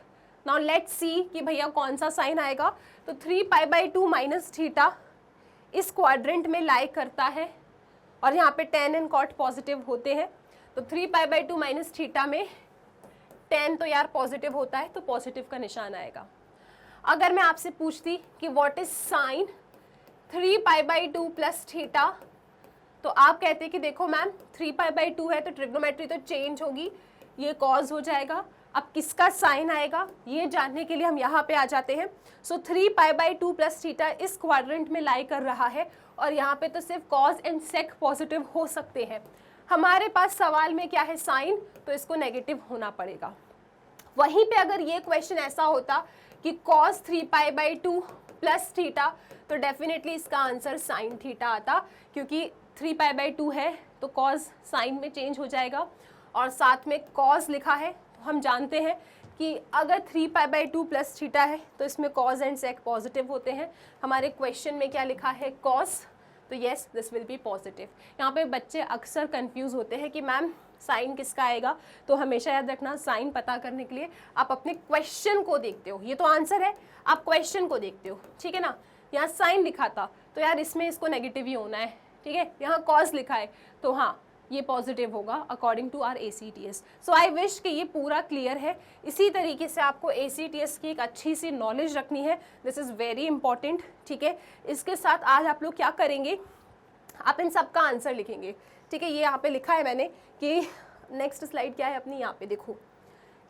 Now let's see कि भैया कौन सा साइन आएगा। तो 3π/2 माइनस थीटा इस क्वाड्रेंट में लाई करता है और यहाँ पे tan एंड cot पॉजिटिव होते हैं, तो 3π/2 माइनस थीटा में tan तो यार पॉजिटिव होता है, तो पॉजिटिव का निशान आएगा। अगर मैं आपसे पूछती कि what is sine 3π/2 plus theta, तो आप कहते कि देखो मैम 3π/2 है तो ट्रिग्नोमेट्री तो चेंज होगी, ये कॉज हो जाएगा। अब किसका साइन आएगा ये जानने के लिए हम यहाँ पे आ जाते हैं। सो 3π/2 प्लस थीटा इस क्वाड्रेंट में लाई कर रहा है और यहाँ पे तो सिर्फ कॉज एंड सेक पॉजिटिव हो सकते हैं। हमारे पास सवाल में क्या है साइन, तो इसको नेगेटिव होना पड़ेगा। वहीं पे अगर ये क्वेश्चन ऐसा होता कि cos 3π/2 प्लस थीटा, तो डेफिनेटली इसका आंसर साइन थीटा आता, क्योंकि 3π/2 है तो cos साइन में चेंज हो जाएगा और साथ में cos लिखा है, तो हम जानते हैं कि अगर 3π/2 प्लस थीटा है तो इसमें cos एंड sec पॉजिटिव होते हैं। हमारे क्वेश्चन में क्या लिखा है cos, तो yes this will B positive. यहाँ पे बच्चे अक्सर कंफ्यूज होते हैं कि मैम साइन किसका आएगा, तो हमेशा याद रखना साइन पता करने के लिए आप अपने क्वेश्चन को देखते हो। ये तो आंसर है, आप क्वेश्चन को देखते हो, ठीक है ना। यहाँ साइन लिखा था तो यार इसमें इसको नेगेटिव ही होना है, ठीक है। यहाँ कॉज लिखा है तो हाँ ये पॉजिटिव होगा according to R ACTS। So I wish कि ये पूरा क्लियर है। इसी तरीके से आपको ACTS की एक अच्छी सी नॉलेज रखनी है, दिस इज़ वेरी इंपॉर्टेंट, ठीक है। इसके साथ आज आप लोग क्या करेंगे, आप इन सब का आंसर लिखेंगे, ठीक है। ये यहाँ पे लिखा है मैंने कि नेक्स्ट स्लाइड क्या है अपनी, यहाँ पे देखो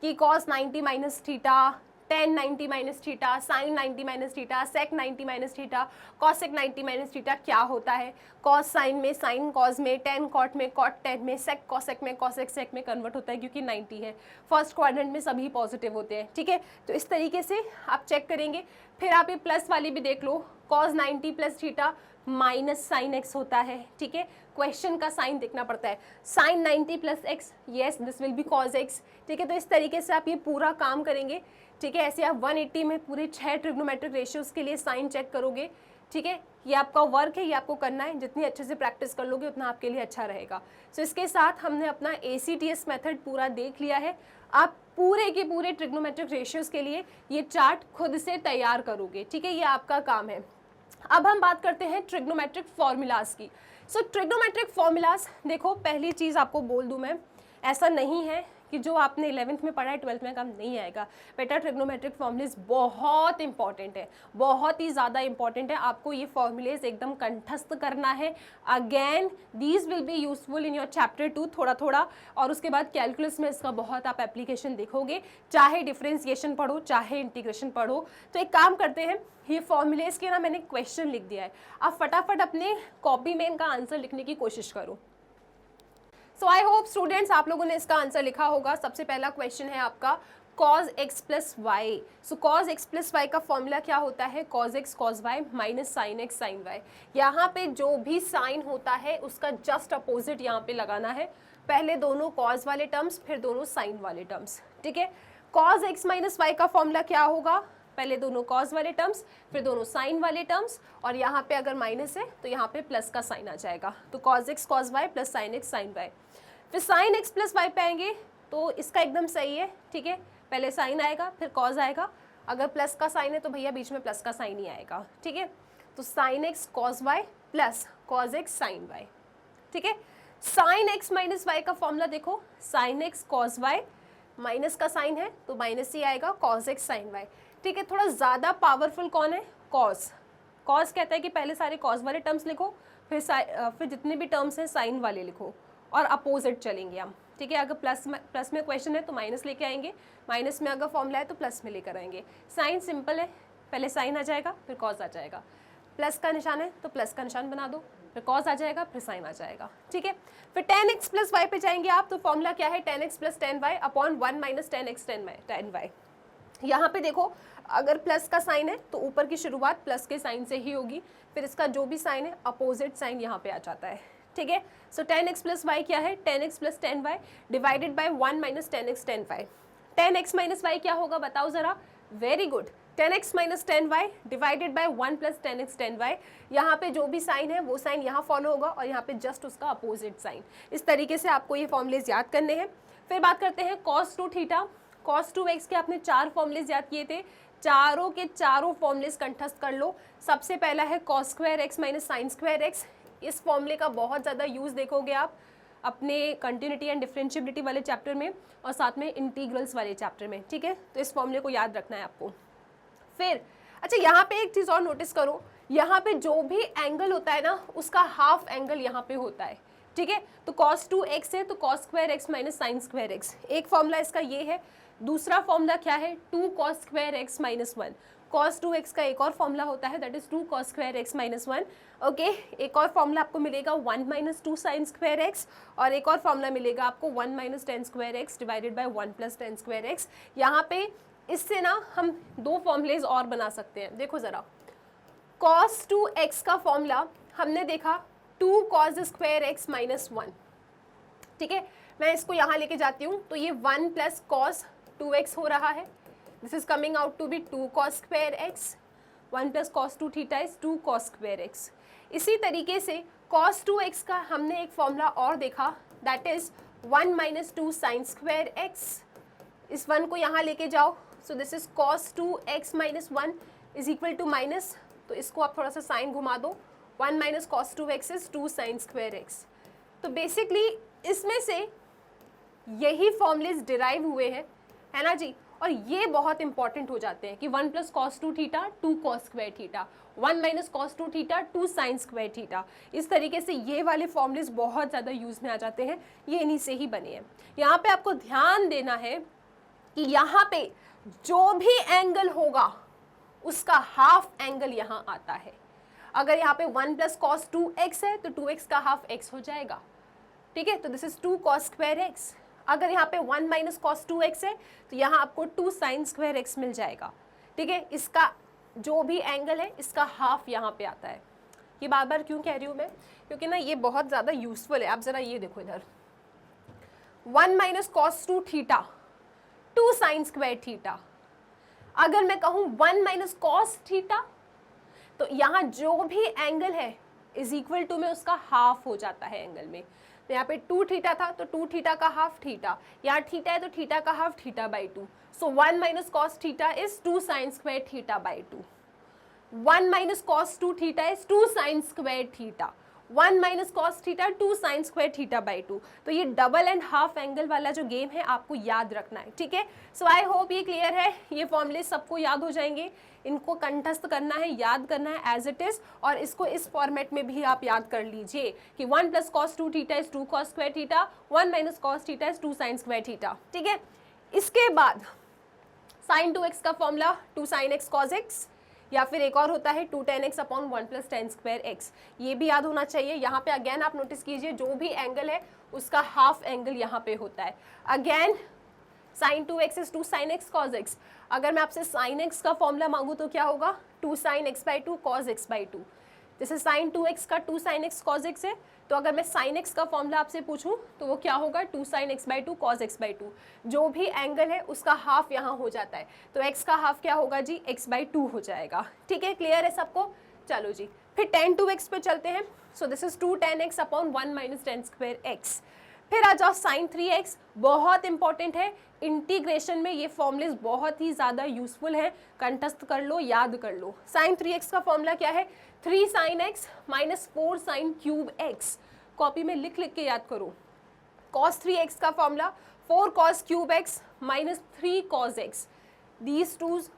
कि cos 90 minus theta, tan 90 minus theta, sin 90 minus theta, sec 90 minus theta, cosec 90 minus theta क्या होता है। cos sin में, sin cos में, tan cot में, cot tan में, sec cosec में, cosec sec में कन्वर्ट होता है क्योंकि 90 है। फर्स्ट क्वाड्रेंट में सभी पॉजिटिव होते हैं, ठीक है। तो इस तरीके से आप चेक करेंगे। फिर आप ये प्लस वाली भी देख लो, cos 90 plus theta minus sine x होता है, ठीक है। क्वेश्चन का साइन देखना पड़ता है, sine 90 plus x, yes this will be cos x, ठीक है। तो इस तरीके से आप ये पूरा काम करेंगे, ठीक है। ऐसे आप 180 में पूरे 6 ट्रिग्नोमेट्रिक रेशियोज के लिए साइन चेक करोगे, ठीक है। ये आपका वर्क है, ये आपको करना है, जितनी अच्छे से प्रैक्टिस कर लोगे उतना आपके लिए अच्छा रहेगा। सो इसके साथ हमने अपना ACTS मेथड पूरा देख लिया है। आप पूरे के पूरे ट्रिग्नोमेट्रिक रेशियोज के लिए ये चार्ट खुद से तैयार करोगे, ठीक है, ये आपका काम है। अब हम बात करते हैं ट्रिग्नोमेट्रिक फॉर्मूलाज की। सो ट्रिग्नोमेट्रिक फॉर्मूलाज देखो, पहली चीज़ आपको बोल दूं मैं, ऐसा नहीं है कि जो आपने 11th में पढ़ा है 12th में काम नहीं आएगा। बेटा ट्रिग्नोमेट्रिक फॉर्मूलेज बहुत इंपॉर्टेंट है, बहुत ही ज़्यादा इंपॉर्टेंट है। आपको ये फॉर्मूलेज एकदम कंठस्थ करना है। Again these will be useful in your chapter 2 थोड़ा थोड़ा, और उसके बाद कैलकुलस में इसका बहुत आप एप्लीकेशन देखोगे, चाहे डिफ्रेंसिएशन पढ़ो चाहे इंटीग्रेशन पढ़ो। तो एक काम करते हैं, ये फॉर्मूलेज के ना मैंने क्वेश्चन लिख दिया है, आप फटाफट अपने कॉपी में इनका आंसर लिखने की कोशिश करो। सो आई होप स्टूडेंट्स आप लोगों ने इसका आंसर लिखा होगा। सबसे पहला क्वेश्चन है आपका cos x plus y. So cos x plus y का फॉर्मूला क्या होता है, cos x cos y minus sine x sine y। यहाँ पे जो भी साइन होता है उसका जस्ट अपोजिट यहाँ पे लगाना है, पहले दोनों cos वाले टर्म्स फिर दोनों साइन वाले टर्म्स, ठीक है। cos x माइनस वाई का फॉर्मूला क्या होगा, पहले दोनों cos वाले टर्म्स फिर दोनों साइन वाले टर्म्स, और यहाँ पे अगर माइनस है तो यहाँ पे प्लस का साइन आ जाएगा, तो cos x cos y plus sine x sine y। फिर साइन x प्लस वाई पे आएंगे तो इसका एकदम सही है, ठीक है, पहले साइन आएगा फिर कॉज आएगा, अगर प्लस का साइन है तो भैया बीच में प्लस का साइन ही आएगा, ठीक है। तो sine x cos y plus cos x sine y, ठीक है। साइन x माइनस वाई का फॉर्मूला देखो, sine x cos y, minus का साइन है तो माइनस ही आएगा, कॉज x साइन वाई, ठीक है। थोड़ा ज़्यादा पावरफुल कौन है, कॉज। कॉज कहता है कि पहले सारे कॉज वाले टर्म्स लिखो, फिर जितने भी टर्म्स हैं साइन वाले लिखो, और अपोजिट चलेंगे हम, ठीक है, अगर प्लस में क्वेश्चन है तो माइनस लेके आएंगे, माइनस में अगर फॉर्मूला है तो प्लस में लेकर आएंगे। साइन सिंपल है, पहले साइन आ जाएगा फिर कॉस आ जाएगा, प्लस का निशान है तो प्लस का निशान बना दो, फिर कॉस आ जाएगा फिर साइन आ जाएगा, ठीक है। फिर tan x प्लस वाई पे जाएंगे आप, तो फॉर्मूला क्या है, tan x plus tan y upon 1 minus tan x tan y। यहाँ पे देखो अगर प्लस का साइन है तो ऊपर की शुरुआत प्लस के साइन से ही होगी, फिर इसका जो भी साइन है अपोजिट साइन यहाँ पे आ जाता है, ठीक है। So tan x plus y क्या है, tan x plus tan y divided by 1 minus tan x tan y। tan x minus y क्या होगा बताओ ज़रा, very good, tan x minus tan y divided by 1 plus tan x tan y। यहाँ पे जो भी साइन है वो साइन यहाँ फॉलो होगा और यहाँ पे जस्ट उसका अपोजिट साइन। इस तरीके से आपको ये फॉर्मूलेज याद करने हैं। फिर बात करते हैं cos 2 थीटा, cos 2x के आपने 4 फॉर्मूलेज याद किए थे, चारों के चारों फॉर्मूलेज कंठस्थ कर लो। सबसे पहला है cos square x minus sign square x। इस फॉर्मूले का बहुत ज़्यादा यूज़ देखोगे आप अपने कंटिन्यूटी एंड डिफरेंशिएबिलिटी वाले चैप्टर में और साथ में इंटीग्रल्स वाले चैप्टर में, ठीक है। तो इस फॉर्मूले को याद रखना है आपको। फिर अच्छा यहाँ पे एक चीज़ और नोटिस करो, यहाँ पे जो भी एंगल होता है ना उसका हाफ एंगल यहाँ पे होता है, ठीक है। तो cos 2x है तो cos square x minus sign square x, एक फॉर्मूला इसका ये है। दूसरा फॉर्मूला क्या है, 2 cos square x minus 1। cos 2x का एक और फॉर्मूला होता है that is 2 cos square x minus 1। Okay, एक और फॉर्मूला आपको मिलेगा 1 माइनस 2 साइन स्क्वायर x, और एक और फॉर्मूला मिलेगा आपको 1 minus ten square x divided by 1 plus tan square x। यहाँ पे इससे ना हम 2 फॉर्मूलेज और बना सकते हैं। देखो ज़रा, cos 2x का फॉर्मूला हमने देखा 2 cos स्क्वायर x माइनस 1, ठीक है। मैं इसको यहाँ लेके जाती हूँ तो ये 1 प्लस cos 2x हो रहा है, this is coming out to be 2 cos square x। 1 plus cos 2 थीटा इज 2 cos स्क्वायर x। इसी तरीके से cos 2x का हमने एक फॉर्मूला और देखा that is 1 minus 2 sine square x। इस 1 को यहाँ लेके जाओ, so this is cos 2x minus 1 is equal to minus, तो इसको आप थोड़ा सा साइन घुमा दो, 1 minus cos 2x is 2 sine square x। तो बेसिकली इसमें से यही फॉर्मूलेज डिराइव हुए हैं, है ना जी। और ये बहुत इंपॉर्टेंट हो जाते हैं कि 1 plus cos 2 theta 2 cos square theta, 1 minus cos 2 theta 2 sine square theta. इस तरीके से ये वाले फॉर्मूलेज बहुत ज़्यादा यूज़ में आ जाते हैं, ये इन्हीं से ही बने हैं। यहाँ पे आपको ध्यान देना है कि यहाँ पे जो भी एंगल होगा उसका हाफ एंगल यहाँ आता है। अगर यहाँ पे 1 प्लस cos 2x है तो 2x का हाफ x हो जाएगा, ठीक है। तो this is 2 cos square x। अगर यहाँ पे 1 माइनस cos 2x है तो यहाँ आपको 2 साइन स्क्वायर x मिल जाएगा, ठीक है। इसका जो भी एंगल है इसका हाफ यहाँ पे आता है। ये बार बार क्यों कह रही हूँ मैं, क्योंकि ना ये बहुत ज़्यादा यूजफुल है। आप ज़रा ये देखो इधर, 1 minus cos 2 theta 2 sine square theta. अगर मैं कहूँ 1 माइनस cos थीटा तो यहाँ जो भी एंगल है इज इक्वल टू में उसका हाफ हो जाता है एंगल में। तो यहाँ पे 2 थीटा था तो 2 थीटा का हाफ थीटा, यहाँ थीटा है तो थीटा का half theta by 2। So 1 minus cos थीटा is 2 sine square theta by 2। 1 minus cos 2 थीटा is 2 sine square theta. 1 minus cos theta 2 sine square theta by 2। तो ये डबल एंड हाफ एंगल वाला जो गेम है आपको याद रखना है, ठीक है। सो आई होप ये क्लियर है, ये फॉर्मूले सबको याद हो जाएंगे, इनको कंठस्थ करना है, याद करना है एज इट इज़, और इसको इस फॉर्मेट में भी आप याद कर लीजिए कि 1 प्लस cos 2 थीटा is 2 cos square theta, 1 minus cos थीटा इज 2 साइन स्क्वायर थीटा, ठीक है। इसके बाद साइन 2x का formula 2 sine x cos x, या फिर एक और होता है 2 tan x upon 1 plus tan square x। ये भी याद होना चाहिए। यहाँ पे अगेन आप नोटिस कीजिए जो भी एंगल है उसका हाफ एंगल यहाँ पे होता है। Again sine 2x is 2 sine x cos x। अगर मैं आपसे साइन x का फॉर्मूला मांगू तो क्या होगा, 2 sine x by 2 cos x by 2। जैसे साइन 2x का 2 साइन x cos x है, तो अगर मैं साइन x का फॉर्मूला आपसे पूछूं तो वो क्या होगा, 2 sine x by 2 cos x by 2। जो भी एंगल है उसका हाफ यहाँ हो जाता है, तो x का हाफ क्या होगा जी, x बाई 2 हो जाएगा, ठीक है। क्लियर है सबको, चलो जी। फिर tan 2x पे चलते हैं। सो this is 2 tan x upon 1 minus ten square x। फिर आ जाओ साइन 3x, बहुत इंपॉर्टेंट है, इंटीग्रेशन में ये फॉर्मूलेज बहुत ही ज़्यादा यूजफुल हैं, कंठस्थ कर लो, याद कर लो। साइन 3x का फॉर्मूला क्या है, 3 sine x minus 4 sine cube x। Copy में लिख लिख के याद करो। cos 3x का formula 4 cos cube x minus 3 cos x। These twos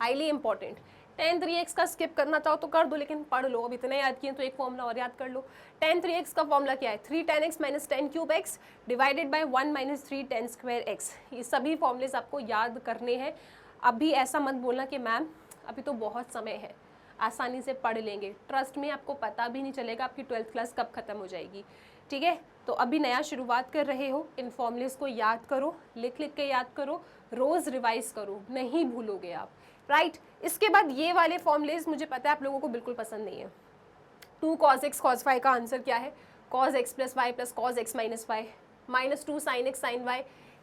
highly important. tan 3x का स्किप करना चाहो तो कर दो, लेकिन पढ़ लो, अब इतना याद किए तो एक फॉर्मूला और याद कर लो। tan 3x का फॉर्मूला क्या है, 3 tan x minus 10 cube x divided by 1 minus 3 tan square x। ये सभी फॉर्मूलेज आपको याद करने हैं। अभी ऐसा मत बोलना कि मैम अभी तो बहुत समय है, आसानी से पढ़ लेंगे। ट्रस्ट में आपको पता भी नहीं चलेगा आपकी 12th क्लास कब खत्म हो जाएगी, ठीक है। तो अभी नया शुरुआत कर रहे हो, इन फॉर्मूलेज को याद करो, लिख लिख के याद करो, रोज़ रिवाइज करो, नहीं भूलोगे आप, राइट। इसके बाद ये वाले फॉर्मूलेज मुझे पता है आप लोगों को बिल्कुल पसंद नहीं है। 2 cos x cos y का आंसर क्या है, cos x plus y plus cos x minus y, minus 2 sin x sin y,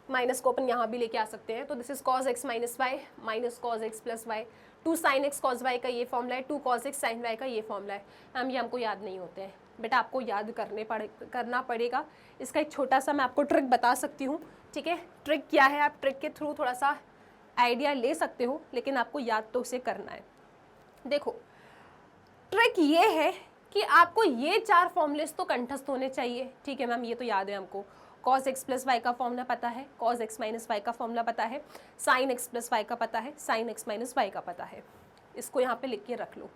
माइनस को अपन यहाँ भी लेके आ सकते हैं, तो this is cos x minus y minus cos x plus y. 2 sin x cos y का ये फॉर्मूला है, 2 cos x sin y का ये फॉर्मूला है। मैम ये हमको याद नहीं होते हैं, बेटा आपको याद करना पड़ेगा। इसका एक छोटा सा मैं आपको ट्रिक बता सकती हूँ, ठीक है। ट्रिक क्या है, आप ट्रिक के थ्रू थोड़ा सा आइडिया ले सकते हो, लेकिन आपको याद तो उसे करना है। देखो ट्रिक ये है कि आपको ये 4 फॉर्मूलेस तो कंठस्थ होने चाहिए, ठीक है मैम, ये तो याद है हमको। cos x प्लस वाई का फॉर्मूला पता है, cos x माइनस वाई का फॉर्मूला पता है, sin x प्लस वाई का पता है, sin x माइनस वाई का पता है। इसको यहाँ पे लिख के रख लो।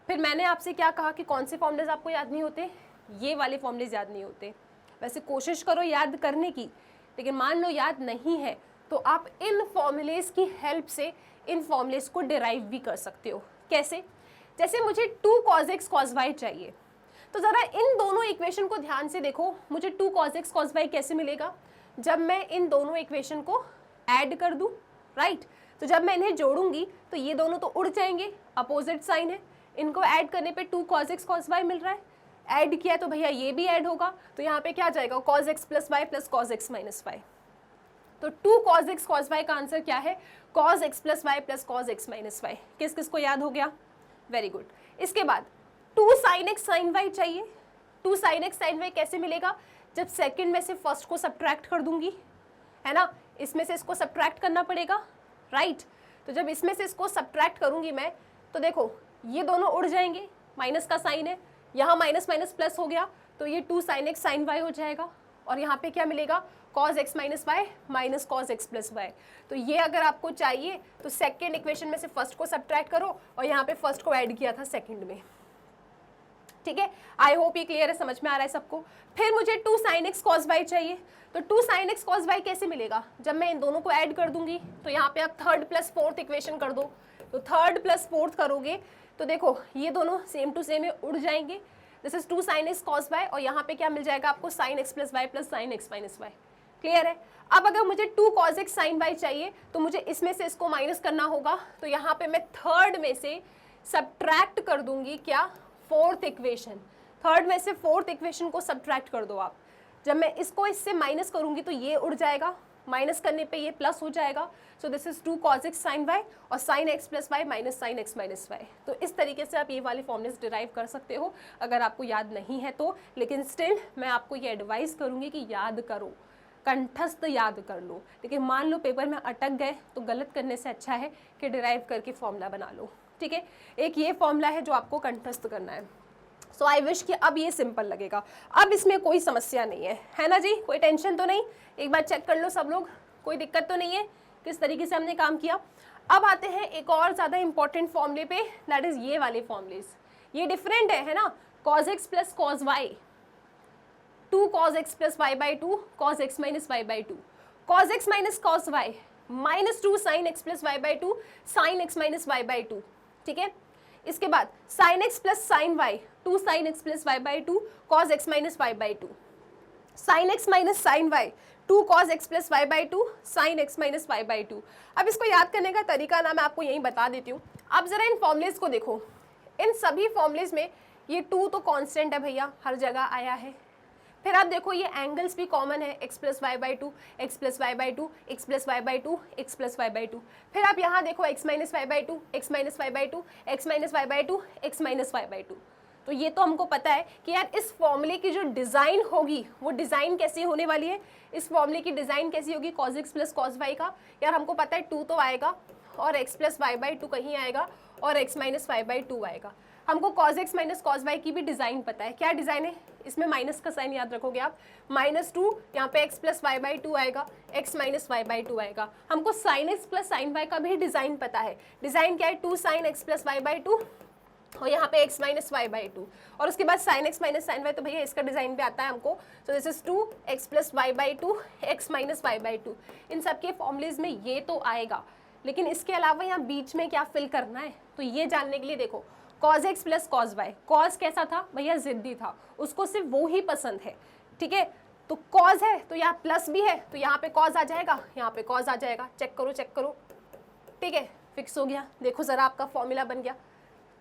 फिर मैंने आपसे क्या कहा कि कौन से फॉर्मूलेज आपको याद नहीं होते, ये वाले फॉर्मूलेज याद नहीं होते। वैसे कोशिश करो याद करने की, लेकिन मान लो याद नहीं है तो आप इन फॉर्मूलेज की हेल्प से इन फॉर्मूलेज को डिराइव भी कर सकते हो। कैसे, जैसे मुझे 2 cos x cos y चाहिए, तो ज़रा इन दोनों इक्वेशन को ध्यान से देखो। मुझे 2 cos x cos y कैसे मिलेगा, जब मैं इन दोनों इक्वेशन को ऐड कर दूँ, राइट। तो जब मैं इन्हें जोड़ूंगी तो ये दोनों तो उड़ जाएंगे, अपोजिट साइन है, इनको ऐड करने पे 2 cos x cos y मिल रहा है। ऐड किया तो भैया ये भी ऐड होगा, तो यहाँ पे क्या जाएगा, cos x plus y plus cos x minus y. तो 2 cos x cos y का आंसर क्या है, cos x plus y plus cos x minus y. किस किस को याद हो गया, वेरी गुड। इसके बाद 2 sin x sin y चाहिए। 2 sin x sin y कैसे मिलेगा, जब सेकंड में से फर्स्ट को सब्ट्रैक्ट कर दूंगी, है ना, इसमें से इसको सब्ट्रैक्ट करना पड़ेगा, राइट। तो जब इसमें से इसको सब्ट्रैक्ट करूंगी मैं, तो देखो ये दोनों उड़ जाएंगे, माइनस का साइन है, यहाँ माइनस माइनस प्लस हो गया, तो ये 2 sin x sin y हो जाएगा। और यहाँ पे क्या मिलेगा, cos x minus y minus cos x plus y. तो ये अगर आपको चाहिए तो सेकेंड इक्वेशन में से फर्स्ट को सब्ट्रैक्ट करो, और यहाँ पे फर्स्ट को ऐड किया था सेकेंड में, ठीक है। आई होप ये क्लियर है, समझ में आ रहा है सबको। फिर मुझे 2 sin x cos y चाहिए, तो 2 sin x cos y कैसे मिलेगा, जब मैं इन दोनों को ऐड कर दूंगी, तो यहाँ पे आप थर्ड प्लस फोर्थ इक्वेशन कर दो। तो थर्ड प्लस फोर्थ करोगे तो देखो ये दोनों सेम टू सेम उड़ जाएंगे। This is 2 sin x cos y, और यहाँ पे क्या मिल जाएगा आपको, sin x plus y plus sin x minus y. Clear है। अब अगर मुझे 2 cos x sin y चाहिए, तो मुझे इसमें से इसको माइनस करना होगा, तो यहाँ पे मैं थर्ड में से सब्ट्रैक्ट कर दूंगी क्या, फोर्थ इक्वेशन। थर्ड में से फोर्थ इक्वेशन को सब्ट्रैक्ट कर दो आप। जब मैं इसको इससे माइनस करूंगी तो ये उड़ जाएगा, माइनस करने पे ये प्लस हो जाएगा। So this is 2 cos x sin y और sin x plus y minus sin x minus y. तो इस तरीके से आप ये वाले फॉर्मूलेस डिराइव कर सकते हो अगर आपको याद नहीं है तो, लेकिन स्टिल मैं आपको ये एडवाइस करूंगी कि याद करो, कंठस्थ याद कर लो। लेकिन मान लो पेपर में अटक गए तो गलत करने से अच्छा है कि डिराइव करके फॉर्मूला बना लो, ठीक है। एक ये फॉर्मूला है जो आपको कंठस्थ करना है। सो आई विश कि अब ये सिंपल लगेगा, अब इसमें कोई समस्या नहीं है ना जी, कोई टेंशन तो नहीं। एक बार चेक कर लो सब लोग, कोई दिक्कत तो नहीं है किस तरीके से हमने काम किया। अब आते हैं एक और ज़्यादा इंपॉर्टेंट फॉर्मूले पे, दैट इज ये वाले फॉर्मूलेस। ये डिफरेंट है ना, cos x plus cos y, 2 cos x plus y by 2 cos x minus y by 2, cos x minus cos y minus 2 sin x plus y by 2 sin x minus y by 2, ठीक है। इसके बाद sin x प्लस sin y 2 sin x plus y by 2 cos x minus y by 2, sin x minus sin y 2 cos x plus y by 2 sin x minus y by 2। अब इसको याद करने का तरीका ना मैं आपको यहीं बता देती हूँ। अब जरा इन फॉर्मूलेज को देखो, इन सभी फॉर्मूलेज में ये 2 तो कांस्टेंट है भैया, हर जगह आया है। फिर आप देखो ये एंगल्स भी कॉमन है, x plus y by 2 x plus y by 2 x plus y by 2 x plus y by 2। फिर आप यहाँ देखो x minus y by 2 x minus y by 2 x minus y by 2 x minus y by 2। तो ये तो हमको पता है कि यार इस फॉर्मूले की जो डिज़ाइन होगी वो डिज़ाइन कैसी होने वाली है, इस फॉर्मूले की डिज़ाइन कैसी होगी, cos x plus cos y का, यार हमको पता है 2 तो आएगा और x प्लस वाई बाई 2 कहीं आएगा और x माइनस वाई बाई 2 आएगा। हमको cos x minus cos y की भी डिजाइन पता है। क्या डिजाइन है? इसमें माइनस का साइन याद रखोगे आप, -2, यहाँ पे x प्लस वाई बाई 2 आएगा, x माइनस वाई बाई 2 आएगा। हमको sine x plus sine y का भी डिजाइन पता है। डिजाइन क्या है? 2 sine x plus y by 2 और यहाँ पे x माइनस वाई बाई 2 और उसके बाद sine x minus sine y, तो भैया इसका डिजाइन भी आता है हमको। So this is 2 x plus y by 2 x minus y by 2। इन सब के फॉर्मूलेज में ये तो आएगा, लेकिन इसके अलावा यहाँ बीच में क्या फिल करना है, तो ये जानने के लिए देखो cos x plus cos y। cos कैसा था भैया? जिद्दी था, उसको सिर्फ वो ही पसंद है, ठीक है। तो cos है तो यहाँ प्लस भी है, तो यहाँ पे cos आ जाएगा, यहाँ पे cos आ जाएगा। चेक करो चेक करो, ठीक है, फिक्स हो गया। देखो जरा आपका फॉर्मूला बन गया,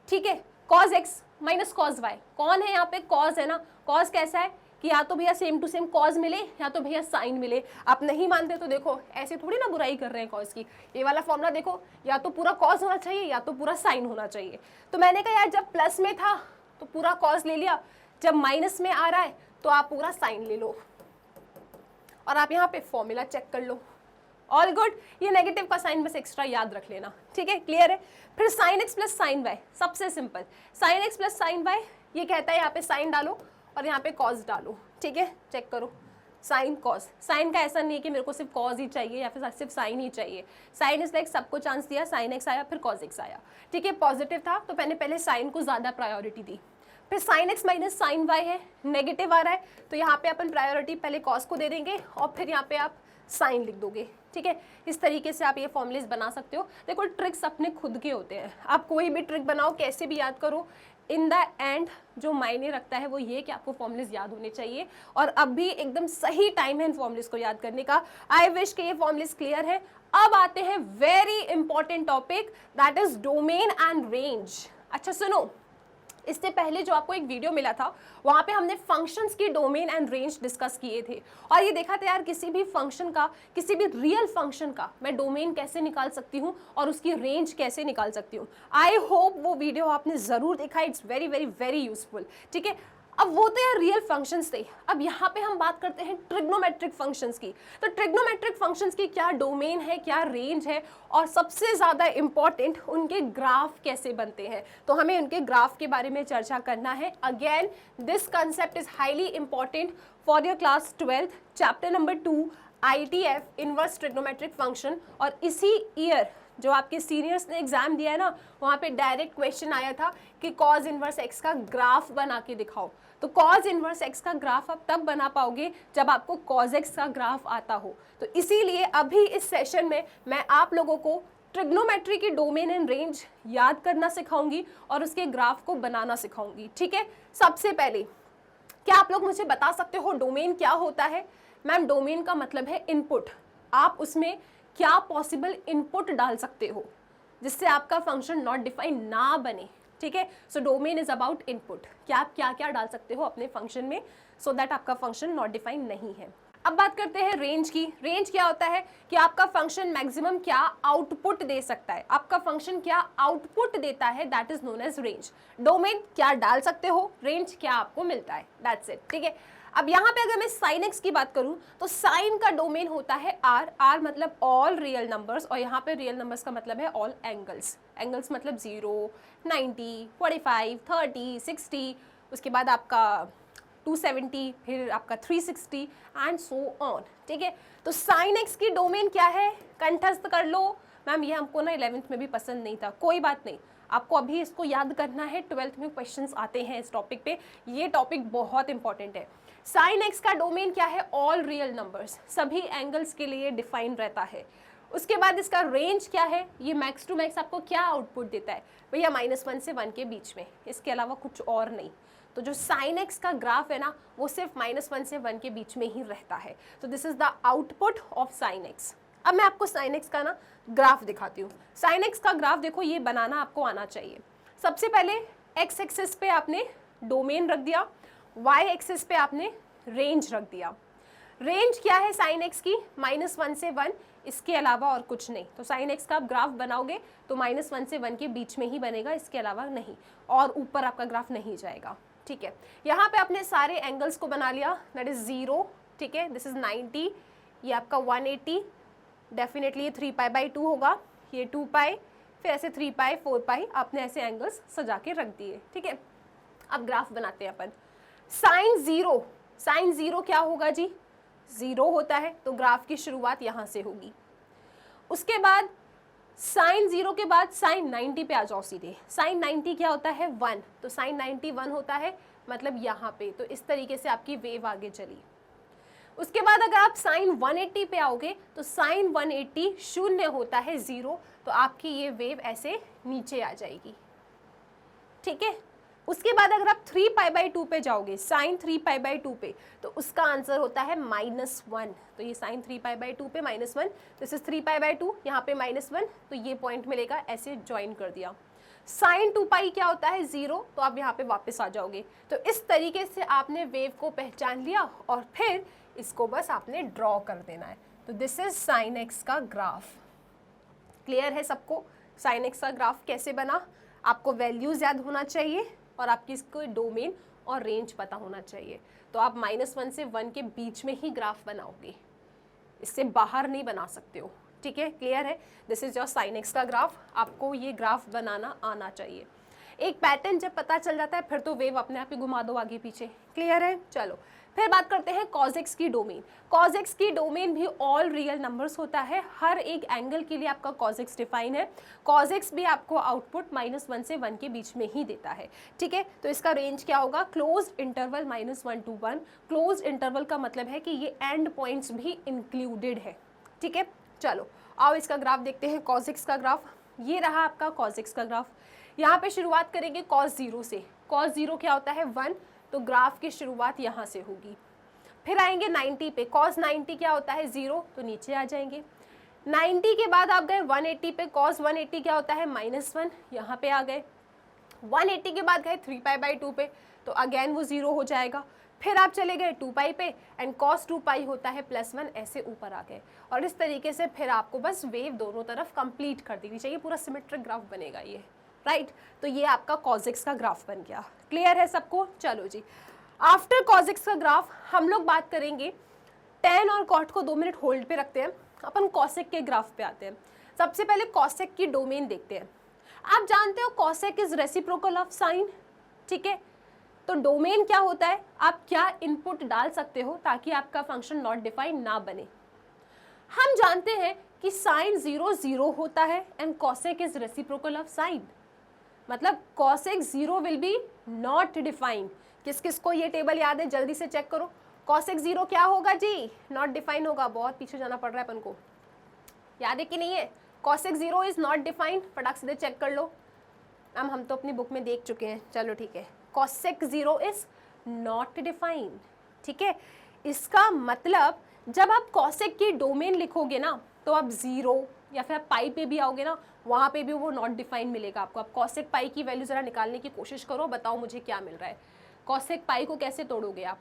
ठीक है। cos x minus cos y, कौन है यहाँ पे? cos है ना। cos कैसा है कि या तो भैया सेम टू सेम cos मिले या तो भैया साइन मिले। आप नहीं मानते तो देखो, ऐसे थोड़ी ना बुराई कर रहे हैं cos की। ये वाला फॉर्मूला देखो, या तो पूरा cos होना चाहिए या तो पूरा साइन होना चाहिए। तो मैंने कहा यार जब प्लस में था तो पूरा cos ले लिया, जब माइनस में आ रहा है तो आप पूरा साइन ले लो और आप यहाँ पे फॉर्मूला चेक कर लो। All good. ये नेगेटिव का साइन बस एक्स्ट्रा याद रख लेना, ठीक है, क्लियर है। फिर sine x plus sine y, simple sine. साइन x प्लस साइन वाई, ये कहता है यहाँ पे साइन डालो और यहाँ पे कॉस डालो, ठीक है। चेक करो, साइन कॉस। साइन का ऐसा नहीं है कि मेरे को सिर्फ कॉस ही चाहिए या फिर सिर्फ साइन ही चाहिए। साइन इज लाइक सबको चांस दिया, साइन एक्स आया फिर कॉस एक्स आया, ठीक है। पॉजिटिव था तो मैंने पहले साइन को ज़्यादा प्रायोरिटी दी। फिर sine x minus sine y है, नेगेटिव आ रहा है तो यहाँ पे अपन प्रायोरिटी पहले कॉस को दे देंगे और फिर यहाँ पे आप साइन लिख दोगे, ठीक है। इस तरीके से आप ये फॉर्मूलेज बना सकते हो। देखो ट्रिक्स अपने खुद के होते हैं, आप कोई भी ट्रिक बनाओ, कैसे भी याद करो, इन द एंड जो मायने रखता है वो ये कि आपको फॉर्मूलेज याद होने चाहिए। और अब भी एकदम सही टाइम है इन फॉर्मूलेज को याद करने का। आई विश कि ये फॉर्मूलेज क्लियर है। अब आते हैं very important topic, that is domain and range. अच्छा सुनो, इससे पहले जो आपको एक वीडियो मिला था वहाँ पे हमने फंक्शंस की डोमेन एंड रेंज डिस्कस किए थे और ये देखा था यार किसी भी फंक्शन का, किसी भी रियल फंक्शन का मैं डोमेन कैसे निकाल सकती हूँ और उसकी रेंज कैसे निकाल सकती हूँ। आई होप वो वीडियो आपने ज़रूर देखा, it's very very very useful, ठीक है। अब वो तो यार रियल फंक्शंस थे, अब यहाँ पे हम बात करते हैं ट्रिग्नोमेट्रिक फंक्शंस की। तो ट्रिग्नोमेट्रिक फंक्शंस की क्या डोमेन है, क्या रेंज है और सबसे ज़्यादा इम्पॉर्टेंट उनके ग्राफ कैसे बनते हैं, तो हमें उनके ग्राफ के बारे में चर्चा करना है। Again this concept is highly important for your class 12th chapter number 2 ITF inverse trigonometric function. और इसी ईयर जो आपके सीनियर्स ने एग्जाम दिया है ना, वहाँ पे डायरेक्ट क्वेश्चन आया था कि कॉज इनवर्स एक्स का ग्राफ बना के दिखाओ। तो कॉज इनवर्स एक्स का ग्राफ आप तब बना पाओगे जब आपको कॉज एक्स का ग्राफ आता हो। तो इसीलिए अभी इस सेशन में मैं आप लोगों को ट्रिग्नोमेट्री की डोमेन एंड रेंज याद करना सिखाऊंगी और उसके ग्राफ को बनाना सिखाऊंगी, ठीक है। सबसे पहले क्या आप लोग मुझे बता सकते हो डोमेन क्या होता है? मैम डोमेन का मतलब है इनपुट। आप उसमें क्या पॉसिबल इनपुट डाल सकते हो जिससे आपका फंक्शन नॉट डिफाइन ना बने, ठीक है। So domain is about input, क्या आप क्या क्या डाल सकते हो अपने फंक्शन में सो दैट आपका फंक्शन नॉट डिफाइन नहीं है। अब बात करते हैं रेंज की। रेंज क्या होता है कि आपका फंक्शन मैक्सिमम क्या आउटपुट दे सकता है, आपका फंक्शन क्या आउटपुट देता है, that is known as range. Domain क्या डाल सकते हो, रेंज क्या आपको मिलता है, दैट्स इट, ठीक है। अब यहाँ पे अगर मैं साइन एक्स की बात करूँ तो साइन का डोमेन होता है आर। आर मतलब ऑल रियल नंबर्स और यहाँ पे रियल नंबर्स का मतलब है ऑल एंगल्स। एंगल्स मतलब 0, 90, 45, 30, 60, उसके बाद आपका 270, फिर आपका 360 एंड सो ऑन, ठीक है। तो साइन एक्स की डोमेन क्या है, कंठस्थ कर लो। मैम ये हमको ना 11th में भी पसंद नहीं था, कोई बात नहीं, आपको अभी इसको याद करना है, 12th में क्वेश्चंस आते हैं इस टॉपिक पे, ये टॉपिक बहुत इंपॉर्टेंट है। साइन एक्स का डोमेन क्या है, ऑल रियल नंबर्स, सभी एंगल्स के लिए डिफाइन रहता है। उसके बाद इसका रेंज क्या है, ये मैक्स टू मैक्स आपको क्या आउटपुट देता है भैया, -1 से 1 के बीच में, इसके अलावा कुछ और नहीं। तो जो साइन एक्स का ग्राफ है ना वो सिर्फ -1 से 1 के बीच में ही रहता है। तो this is the output of sine x. अब मैं आपको साइन एक्स का ना ग्राफ दिखाती हूँ। साइन एक्स का ग्राफ देखो, ये बनाना आपको आना चाहिए। सबसे पहले एक्स एक्सिस पे आपने डोमेन रख दिया, वाई एक्सिस पे आपने रेंज रख दिया। रेंज क्या है साइन एक्स की, -1 से 1, इसके अलावा और कुछ नहीं। तो साइन एक्स का आप ग्राफ बनाओगे तो -1 से 1 के बीच में ही बनेगा, इसके अलावा नहीं, और ऊपर आपका ग्राफ नहीं जाएगा, ठीक है। यहाँ पे आपने सारे एंगल्स को बना लिया, दैट इज 0, ठीक है, दिस इज 90, ये आपका 180, डेफिनेटली ये 3π/2 होगा, ये 2π, फिर ऐसे 3 पाई 4 पाई आपने ऐसे एंगल्स सजा के रख दिए, ठीक है। अब ग्राफ बनाते हैं अपन। साइन जीरो क्या होगा जी, 0 होता है, तो ग्राफ की शुरुआत यहाँ से होगी। उसके बाद साइन 0 के बाद साइन 90 पे आ जाओ सीधे। साइन 90 क्या होता है, 1, तो साइन 90 1 होता है, मतलब यहाँ पे। तो इस तरीके से आपकी वेव आगे चली। उसके बाद अगर आप साइन 180 पे आओगे तो साइन 180 शून्य होता है, 0, तो आपकी ये वेव ऐसे नीचे आ जाएगी, ठीक है। उसके बाद अगर आप 3 पाई बाई 2 पे जाओगे, साइन 3 पाई बाई 2 पे, तो उसका आंसर होता है -1। तो ये साइन 3 पाई बाई 2 पे -1, दिस इज 3 पाई बाई 2, यहाँ पे -1, तो ये पॉइंट मिलेगा, ऐसे ज्वाइन कर दिया। साइन 2 पाई क्या होता है, 0, तो आप यहाँ पे वापस आ जाओगे। तो इस तरीके से आपने वेव को पहचान लिया और फिर इसको बस आपने ड्रॉ कर देना है। तो दिस इज साइन एक्स का ग्राफ। क्लियर है सबको साइन एक्स का ग्राफ कैसे बना? आपको वैल्यूज याद होना चाहिए और आपकी इसको डोमेन और रेंज पता होना चाहिए। तो आप -1 से 1 के बीच में ही ग्राफ बनाओगे, इससे बाहर नहीं बना सकते हो, ठीक है। क्लियर है? This is your sine x का ग्राफ। आपको ये ग्राफ बनाना आना चाहिए। एक पैटर्न जब पता चल जाता है फिर तो वेव अपने आप ही घुमा दो आगे पीछे। क्लियर है? चलो फिर बात करते हैं कॉज एक्स की डोमेन। कॉज एक्स की डोमेन भी ऑल रियल नंबर्स होता है। हर एक एंगल के लिए आपका कॉज एक्स डिफाइन है। कॉज एक्स भी आपको आउटपुट -1 से 1 के बीच में ही देता है, ठीक है। तो इसका रेंज क्या होगा? Close interval -1 to 1। Close interval का मतलब है कि ये एंड पॉइंट्स भी इंक्लूडेड है, ठीक है। चलो आओ इसका ग्राफ देखते हैं, कॉज एक्स का ग्राफ। ये रहा आपका कॉज एक्स का ग्राफ। यहाँ पे शुरुआत करेंगे कॉस 0 से। कॉस 0 क्या होता है? 1, तो ग्राफ की शुरुआत यहाँ से होगी। फिर आएंगे 90 पे। कॉस 90 क्या होता है? 0, तो नीचे आ जाएंगे। 90 के बाद आप गए 180 पे। कॉस 180 क्या होता है? -1, यहाँ पे आ गए। 180 के बाद गए 3 पाई बाई 2 पे, तो अगेन वो 0 हो जाएगा। फिर आप चले गए 2 पाई पे एंड कॉस 2 पाई होता है +1, ऐसे ऊपर आ गए। और इस तरीके से फिर आपको बस वेव दोनों तरफ कंप्लीट कर देनी चाहिए। पूरा सिमेट्रिक ग्राफ बनेगा ये, राइट। तो ये आपका कॉज एक्स का ग्राफ बन गया। क्लियर है सबको? चलो जी, आफ्टर कॉज एक्स का ग्राफ हम लोग बात करेंगे tan और cot को 2 मिनट होल्ड पे रखते हैं, अपन कॉसेक के ग्राफ पे आते हैं। सबसे पहले कॉसेक की डोमेन देखते हैं। आप जानते हो cosec is reciprocal of sign, ठीक है। तो डोमेन क्या होता है? आप क्या इनपुट डाल सकते हो ताकि आपका फंक्शन नॉट डिफाइन ना बने। हम जानते हैं कि साइन 0 0 होता है and cosec is reciprocal of sine, मतलब cosec 0 will be not defined. किस किस को ये टेबल याद है? जल्दी से चेक करो। कॉसेक 0 क्या होगा जी? नॉट डिफाइन होगा। बहुत पीछे जाना पड़ रहा है अपन को, याद है कि नहीं है? Cosec 0 is not defined. फटाक से चेक कर लो। मैम हम तो अपनी बुक में देख चुके हैं। चलो ठीक है, कॉसेक 0 इज नॉट डिफाइंड, ठीक है। इसका मतलब जब आप कॉसेक की डोमेन लिखोगे ना, तो आप 0 या फिर आप पाई पे भी आओगे ना, वहाँ पे भी वो नॉट डिफाइन मिलेगा आपको। आप कॉसेक पाई की वैल्यू ज़रा निकालने की कोशिश करो, बताओ मुझे क्या मिल रहा है। कॉसेक पाई को कैसे तोड़ोगे आप,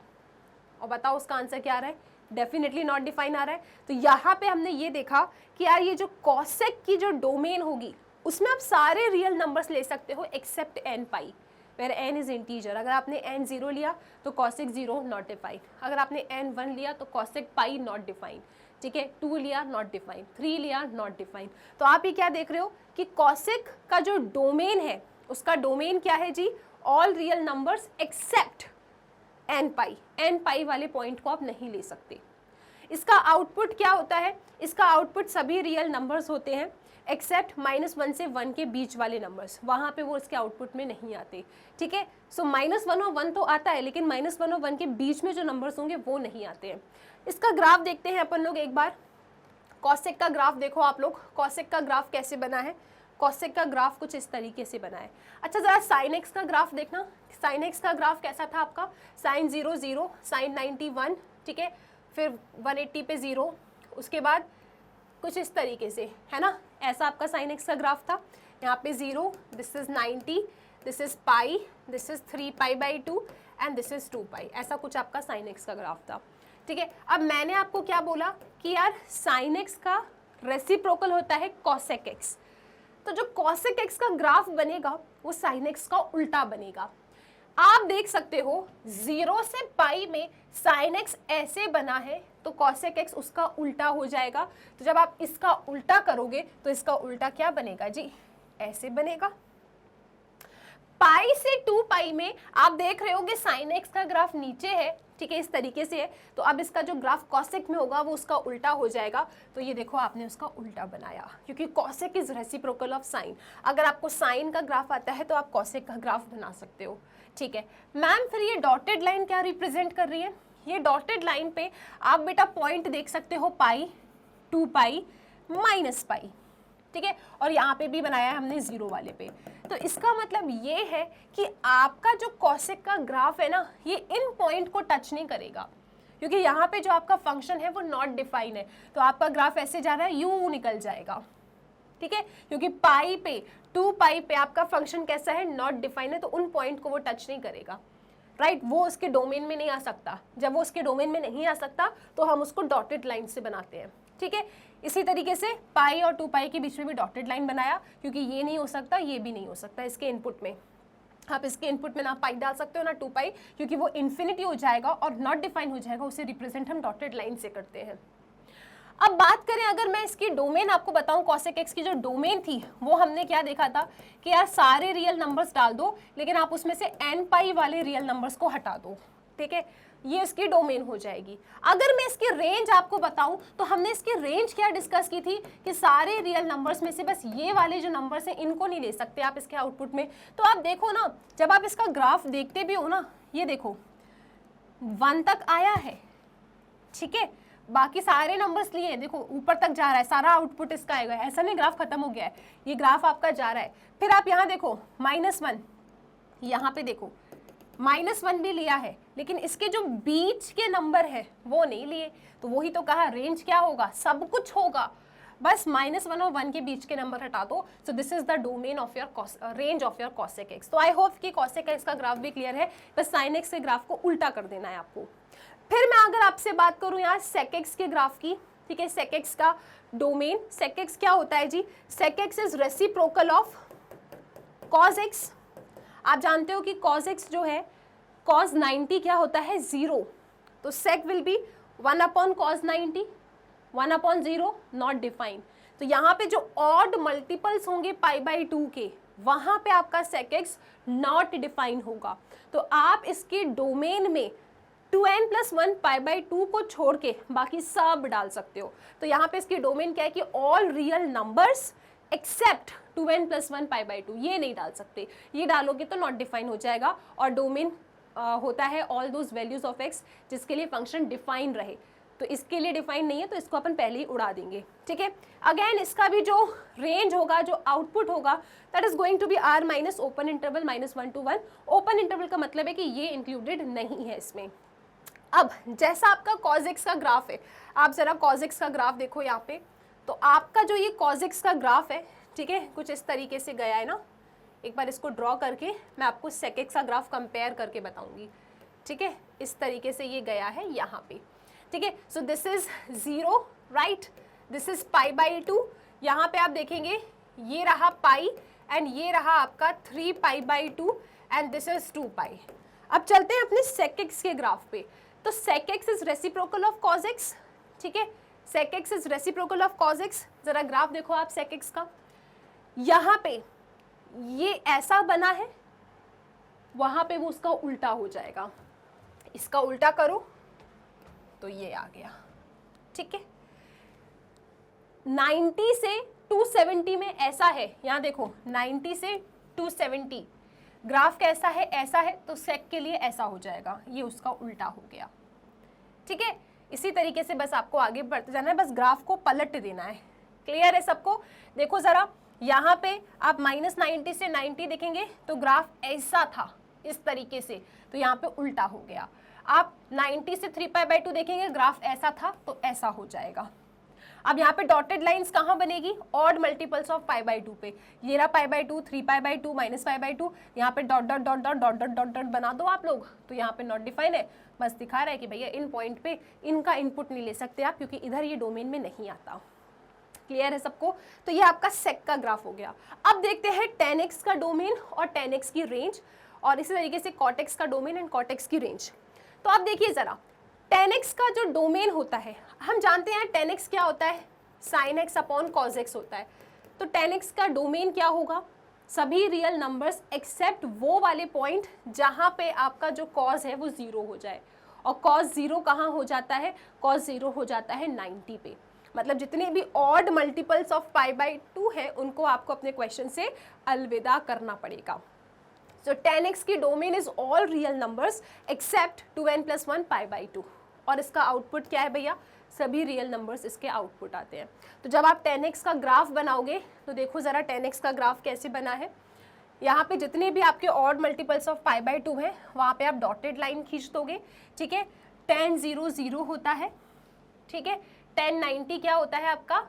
और बताओ उसका आंसर क्या आ रहा है? डेफिनेटली नॉट डिफाइन आ रहा है। तो यहाँ पे हमने ये देखा कि यार ये जो कॉसेक की जो डोमेन होगी उसमें आप सारे रियल नंबर्स ले सकते हो except n pi, where n is integer. अगर आपने n 0 लिया तो कॉसेक 0 नॉट डिफाइन। अगर आपने n 1 लिया तो कॉसेक पाई नॉट डिफाइन, ठीक है। 2 लिया नॉट डिफाइन, 3 लिया नॉट डिफाइन। तो आप ये क्या देख रहे हो कि कॉसेक का जो डोमेन है उसका डोमेन क्या है जी? All real numbers except n pi वाले पॉइंट को आप नहीं ले सकते। इसका आउटपुट क्या होता है? इसका आउटपुट सभी रियल नंबर्स होते हैं एक्सेप्ट -1 से 1 के बीच वाले नंबर्स, वहाँ पे वो इसके आउटपुट में नहीं आते, ठीक है। सो -1 और 1 तो आता है, लेकिन -1 और 1 के बीच में जो नंबर्स होंगे वो नहीं आते हैं। इसका ग्राफ देखते हैं अपन लोग एक बार। कॉसेक का ग्राफ देखो आप लोग, कॉसेक का ग्राफ कैसे बना है? कॉसेक का ग्राफ कुछ इस तरीके से बना है। अच्छा ज़रा साइन एक्स का ग्राफ देखना। साइन एक्स का ग्राफ कैसा था आपका? साइन 0 0, साइन 90 1, ठीक है। फिर 180 पे 0, उसके बाद कुछ इस तरीके से, है ना। ऐसा आपका साइन एक्स का ग्राफ था। यहाँ पे 0, this is 90, this is pi, this is 3 pi by 2 and this is 2 पाई। ऐसा कुछ आपका साइन एक्स का ग्राफ था, ठीक है। अब मैंने आपको क्या बोला कि यार साइन एक्स का रेसिप्रोकल होता है कॉसेक एक्स। तो जो कॉसेक एक्स का ग्राफ बनेगा वो साइन एक्स का उल्टा बनेगा। आप देख सकते हो 0 से पाई में साइन एक्स ऐसे बना है, तो कॉसेक एक्स उसका उल्टा हो जाएगा। तो जब आप इसका उल्टा करोगे तो इसका उल्टा क्या बनेगा जी? ऐसे बनेगा। पाई से 2 पाई में आप देख रहे होगे साइन एक्स का ग्राफ नीचे है, ठीक है, इस तरीके से है। तो अब इसका जो ग्राफ कॉसेक में होगा वो उसका उल्टा हो जाएगा। तो ये देखो आपने उसका उल्टा बनाया, क्योंकि cosec is reciprocal of sign. अगर आपको साइन का ग्राफ आता है तो आप कॉसेक का ग्राफ बना सकते हो, ठीक है। मैम फिर ये डॉटेड लाइन क्या रिप्रेजेंट कर रही है? ये डॉटेड लाइन पे आप बेटा पॉइंट देख सकते हो पाई, 2 पाई, माइनस पाई, ठीक है, और यहाँ पे भी बनाया है हमने 0 वाले पे। तो इसका मतलब ये है कि आपका जो कॉसेक का ग्राफ है ना, ये इन पॉइंट को टच नहीं करेगा, क्योंकि यहाँ पे जो आपका फंक्शन है वो नॉट डिफाइन है। तो आपका ग्राफ ऐसे जा रहा है, यूं निकल जाएगा, ठीक है, क्योंकि पाई पे 2 पाई पे आपका फंक्शन कैसा है, नॉट डिफाइन है, तो उन पॉइंट को वो टच नहीं करेगा, राइट, वो उसके डोमेन में नहीं आ सकता। जब वो उसके डोमेन में नहीं आ सकता तो हम उसको डॉटेड लाइन से बनाते हैं, ठीक है। इसी तरीके से पाई और 2 पाई के बीच में भी डॉटेड लाइन बनाया, क्योंकि ये नहीं हो सकता, ये भी नहीं हो सकता इसके इनपुट में। आप इसके इनपुट में ना पाई डाल सकते हो ना 2 पाई, क्योंकि वो इन्फिनिटी हो जाएगा और नॉट डिफाइन हो जाएगा, उसे रिप्रेजेंट हम डॉटेड लाइन से करते हैं। अब बात करें, अगर मैं इसकी डोमेन आपको बताऊं, कॉसेक एक्स की जो डोमेन थी वो हमने क्या देखा था कि यार सारे रियल नंबर्स डाल दो, लेकिन आप उसमें से n पाई वाले रियल नंबर्स को हटा दो, ठीक है, ये इसकी डोमेन हो जाएगी। अगर मैं इसकी रेंज आपको बताऊं तो हमने इसकी रेंज क्या डिस्कस की थी कि सारे रियल नंबर्स में से बस ये वाले जो नंबर्स हैं इनको नहीं ले सकते आप इसके आउटपुट में। तो आप देखो ना, जब आप इसका ग्राफ देखते भी हो ना, ये देखो 1 तक आया है, ठीक है, बाकी सारे नंबर्स लिए, देखो ऊपर तक जा रहा है, सारा आउटपुट इसका आएगा। ऐसा नहीं ग्राफ खत्म हो गया है, ये ग्राफ आपका जा रहा है। फिर आप यहाँ देखो -1, यहाँ पे देखो -1 भी लिया है, लेकिन इसके जो बीच के नंबर है वो नहीं लिए। तो वही तो कहा, रेंज क्या होगा, सब कुछ होगा, बस -1 और 1 के बीच के नंबर हटा दो। सो this is the domain of your range of your cosec x. तो आई होप कि कॉसेक एक्स का ग्राफ भी क्लियर है, बस साइन एक्स के ग्राफ को उल्टा कर देना है आपको। फिर मैं अगर आपसे बात करूं यहाँ सेक एक्स के ग्राफ की, ठीक है, सेक एक्स का डोमेन, सेक एक्स क्या होता है जी, sec x is reciprocal of cos x. आप जानते हो कि कॉस एक्स जो है, कॉस 90 क्या होता है, 0, तो sec will be 1/cos 90, 1/0, not define. तो यहाँ पे जो ऑड मल्टीपल्स होंगे π/2 के, वहां पे आपका सेक एक्स नॉट डिफाइन होगा। तो आप इसके डोमेन में 2n + 1 π/2 को छोड़ के बाकी सब डाल सकते हो। तो यहाँ पे इसकी डोमेन क्या है कि all real numbers accept 2n + 1 π/2, ये नहीं डाल सकते, ये डालोगे तो नॉट डिफाइन हो जाएगा। और डोमेन होता है all those values of x जिसके लिए फंक्शन डिफाइन रहे। तो इसके लिए डिफाइन नहीं है, तो इसको अपन पहले ही उड़ा देंगे, ठीक है। अगेन इसका भी जो रेंज होगा, जो आउटपुट होगा, that is going to be r minus open interval -1 to 1। Open interval का मतलब है कि ये इंक्लूडेड नहीं है इसमें। अब जैसा आपका cos x का ग्राफ है, आप जरा cos x का ग्राफ देखो यहाँ पे, तो आपका जो ये cos x का ग्राफ है, ठीक है, कुछ इस तरीके से गया है ना। एक बार इसको ड्रॉ करके मैं आपको sec x का ग्राफ कंपेयर करके बताऊंगी, ठीक है, इस तरीके से ये गया है यहाँ पे, ठीक है। So this is 0, right, this is π/2। यहाँ पे आप देखेंगे ये रहा पाई एंड ये रहा आपका 3 π/2 एंड दिस इज 2 पाई। अब चलते हैं अपने sec x के ग्राफ पे। तो sec x is reciprocal of cos x, ठीक है, sec x is reciprocal of cos x। जरा ग्राफ देखो आप sec x का, यहाँ पे ये ऐसा बना है, वहां पे वो उसका उल्टा हो जाएगा। इसका उल्टा करो तो ये आ गया, ठीक है। 90 से 270 में ऐसा है, यहाँ देखो 90 से 270 ग्राफ कैसा है, ऐसा है, तो सेक के लिए ऐसा हो जाएगा, ये उसका उल्टा हो गया, ठीक है। इसी तरीके से बस आपको आगे बढ़ते जाना है, बस ग्राफ को पलट देना है। क्लियर है सबको? देखो जरा, यहाँ पे आप -90 से 90 देखेंगे तो ग्राफ ऐसा था इस तरीके से, तो यहाँ पे उल्टा हो गया। आप 90 से 3 π/2 देखेंगे, ग्राफ ऐसा था तो ऐसा हो जाएगा। अब यहाँ पे डॉटेड लाइंस कहाँ बनेगी, ऑड मल्टीपल्स ऑफ π/2 पे। ये रहा π/2, 3 π/2, -π/2, यहाँ पे dot dot dot dot dot dot dot dot बना दो आप लोग, तो यहाँ पे नॉट डिफाइन है, बस दिखा रहा है कि भैया इन पॉइंट पे इनका इनपुट नहीं ले सकते आप, क्योंकि इधर ये डोमेन में नहीं आता। क्लियर है सबको? तो ये आपका सेक का ग्राफ हो गया। अब देखते हैं tan x का डोमेन और tan x की रेंज, और इसी तरीके से cot x का डोमेन एंड cot x की रेंज। तो आप देखिए जरा, tan x का जो डोमेन होता है, हम जानते हैं tan x क्या होता है, sin x upon cos x होता है। तो 10x का डोमेन क्या होगा, सभी रियल नंबर्स एक्सेप्ट वो वाले पॉइंट जहाँ पे आपका जो कॉज है वो 0 हो जाए। और कॉज 0 कहाँ हो जाता है, कॉज 0 हो जाता है 90 पे। मतलब जितने भी ऑड मल्टीपल्स ऑफ π/2 है उनको आपको अपने क्वेश्चन से अलविदा करना पड़ेगा। So 10x की domain is all real numbers accept 2n + 1 π/2। और इसका आउटपुट क्या है भैया, सभी रियल नंबर्स इसके आउटपुट आते हैं। तो जब आप 10x का ग्राफ बनाओगे तो देखो ज़रा 10x का ग्राफ कैसे बना है। यहाँ पे जितने भी आपके ऑड मल्टीपल्स ऑफ π/2 हैं वहाँ पे आप डॉटेड लाइन खींच दोगे, ठीक है। 10 0 0 होता है, ठीक है। 10 90 क्या होता है आपका,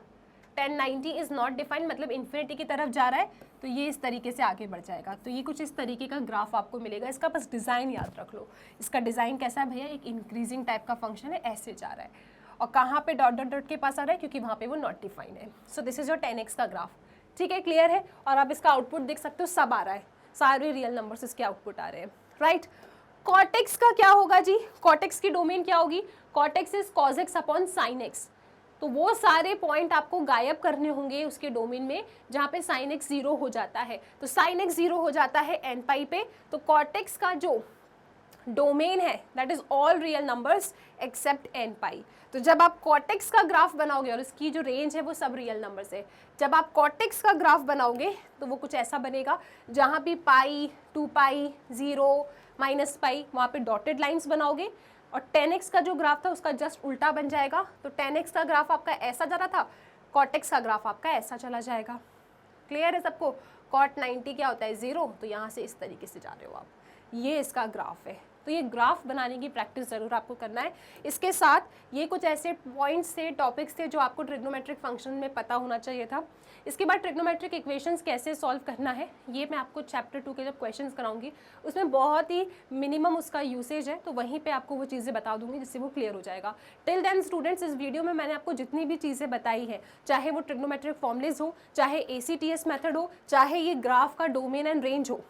10 90 इज नॉट डिफाइंड, मतलब इन्फिनिटी की तरफ जा रहा है, तो ये इस तरीके से आगे बढ़ जाएगा। तो ये कुछ इस तरीके का ग्राफ आपको मिलेगा। इसका बस डिज़ाइन याद रख लो। इसका डिज़ाइन कैसा है भैया, एक इंक्रीजिंग टाइप का फंक्शन है, ऐसे जा रहा है। और कहाँ पे डॉट डॉट डॉट के पास आ रहा है, क्योंकि वहाँ पे वो नॉट डिफाइंड है। So this is your 10x का ग्राफ, ठीक है, क्लियर है। और आप इसका आउटपुट देख सकते हो, सब आ रहा है, सारे रियल नंबर्स इसके आउटपुट आ रहे हैं, राइट। कॉटेक्स का क्या होगा जी, कॉटेक्स की डोमेन क्या होगी, cortex is cos x upon sin x। तो वो सारे पॉइंट आपको गायब करने होंगे उसके डोमेन में जहाँ पे sin x 0 हो जाता है। तो sin x 0 हो जाता है n पे। तो कॉटेक्स का जो डोमेन है that is all real numbers except n। तो जब आप कॉटेक्स का ग्राफ बनाओगे, और इसकी जो रेंज है वो सब रियल नंबर्स है, जब आप कॉटेक्स का ग्राफ बनाओगे तो वो कुछ ऐसा बनेगा जहाँ भी पाई, 2π, 0, -π, वहाँ पे डॉटेड लाइन्स बनाओगे। और 10x का जो ग्राफ था उसका जस्ट उल्टा बन जाएगा। तो 10x का ग्राफ आपका ऐसा जा रहा था, कॉटेक्स का ग्राफ आपका ऐसा चला जाएगा। क्लियर है सबको। कॉट 90 क्या होता है, 0, तो यहाँ से इस तरीके से जा रहे हो आप, ये इसका ग्राफ है। तो ये ग्राफ बनाने की प्रैक्टिस ज़रूर आपको करना है। इसके साथ ये कुछ ऐसे पॉइंट्स थे, टॉपिक्स थे जो आपको ट्रिग्नोमेट्रिक फंक्शन में पता होना चाहिए था। इसके बाद ट्रिग्नोमेट्रिक इक्वेशंस कैसे सॉल्व करना है ये मैं आपको चैप्टर 2 के जब क्वेश्चंस कराऊंगी उसमें बहुत ही मिनिमम उसका यूसेज है, तो वहीं पे आपको वो चीज़ें बता दूंगी जिससे वो क्लियर हो जाएगा। टिल देन स्टूडेंट्स, इस वीडियो में मैंने आपको जितनी भी चीज़ें बताई है, चाहे वो ट्रिग्नोमेट्रिक फॉर्मुलेज हो, चाहे ACTS मेथड हो, चाहे ये ग्राफ का डोमेन एंड रेंज हो,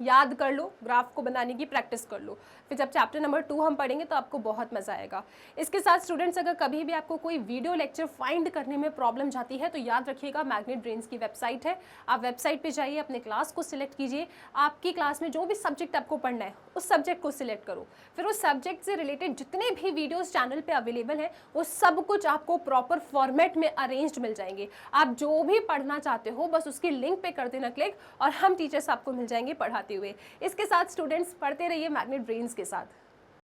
याद कर लो, ग्राफ को बनाने की प्रैक्टिस कर लो। फिर जब चैप्टर नंबर 2 हम पढ़ेंगे तो आपको बहुत मज़ा आएगा। इसके साथ स्टूडेंट्स, अगर कभी भी आपको कोई वीडियो लेक्चर फाइंड करने में प्रॉब्लम जाती है तो याद रखिएगा मैग्नेट ब्रेन्स की वेबसाइट है, आप वेबसाइट पे जाइए, अपने क्लास को सिलेक्ट कीजिए, आपकी क्लास में जो भी सब्जेक्ट आपको पढ़ना है उस सब्जेक्ट को सिलेक्ट करो, फिर उस सब्जेक्ट से रिलेटेड जितने भी वीडियोज़ चैनल पर अवेलेबल हैं वो सब कुछ आपको प्रॉपर फॉर्मेट में अरेंज्ड मिल जाएंगे। आप जो भी पढ़ना चाहते हो बस उसकी लिंक पे कर देना क्लिक और हम टीचर्स आपको मिल जाएंगे पढ़ाते हुए। इसके साथ स्टूडेंट्स पढ़ते रहिए मैग्नेट ब्रेन्स के साथ।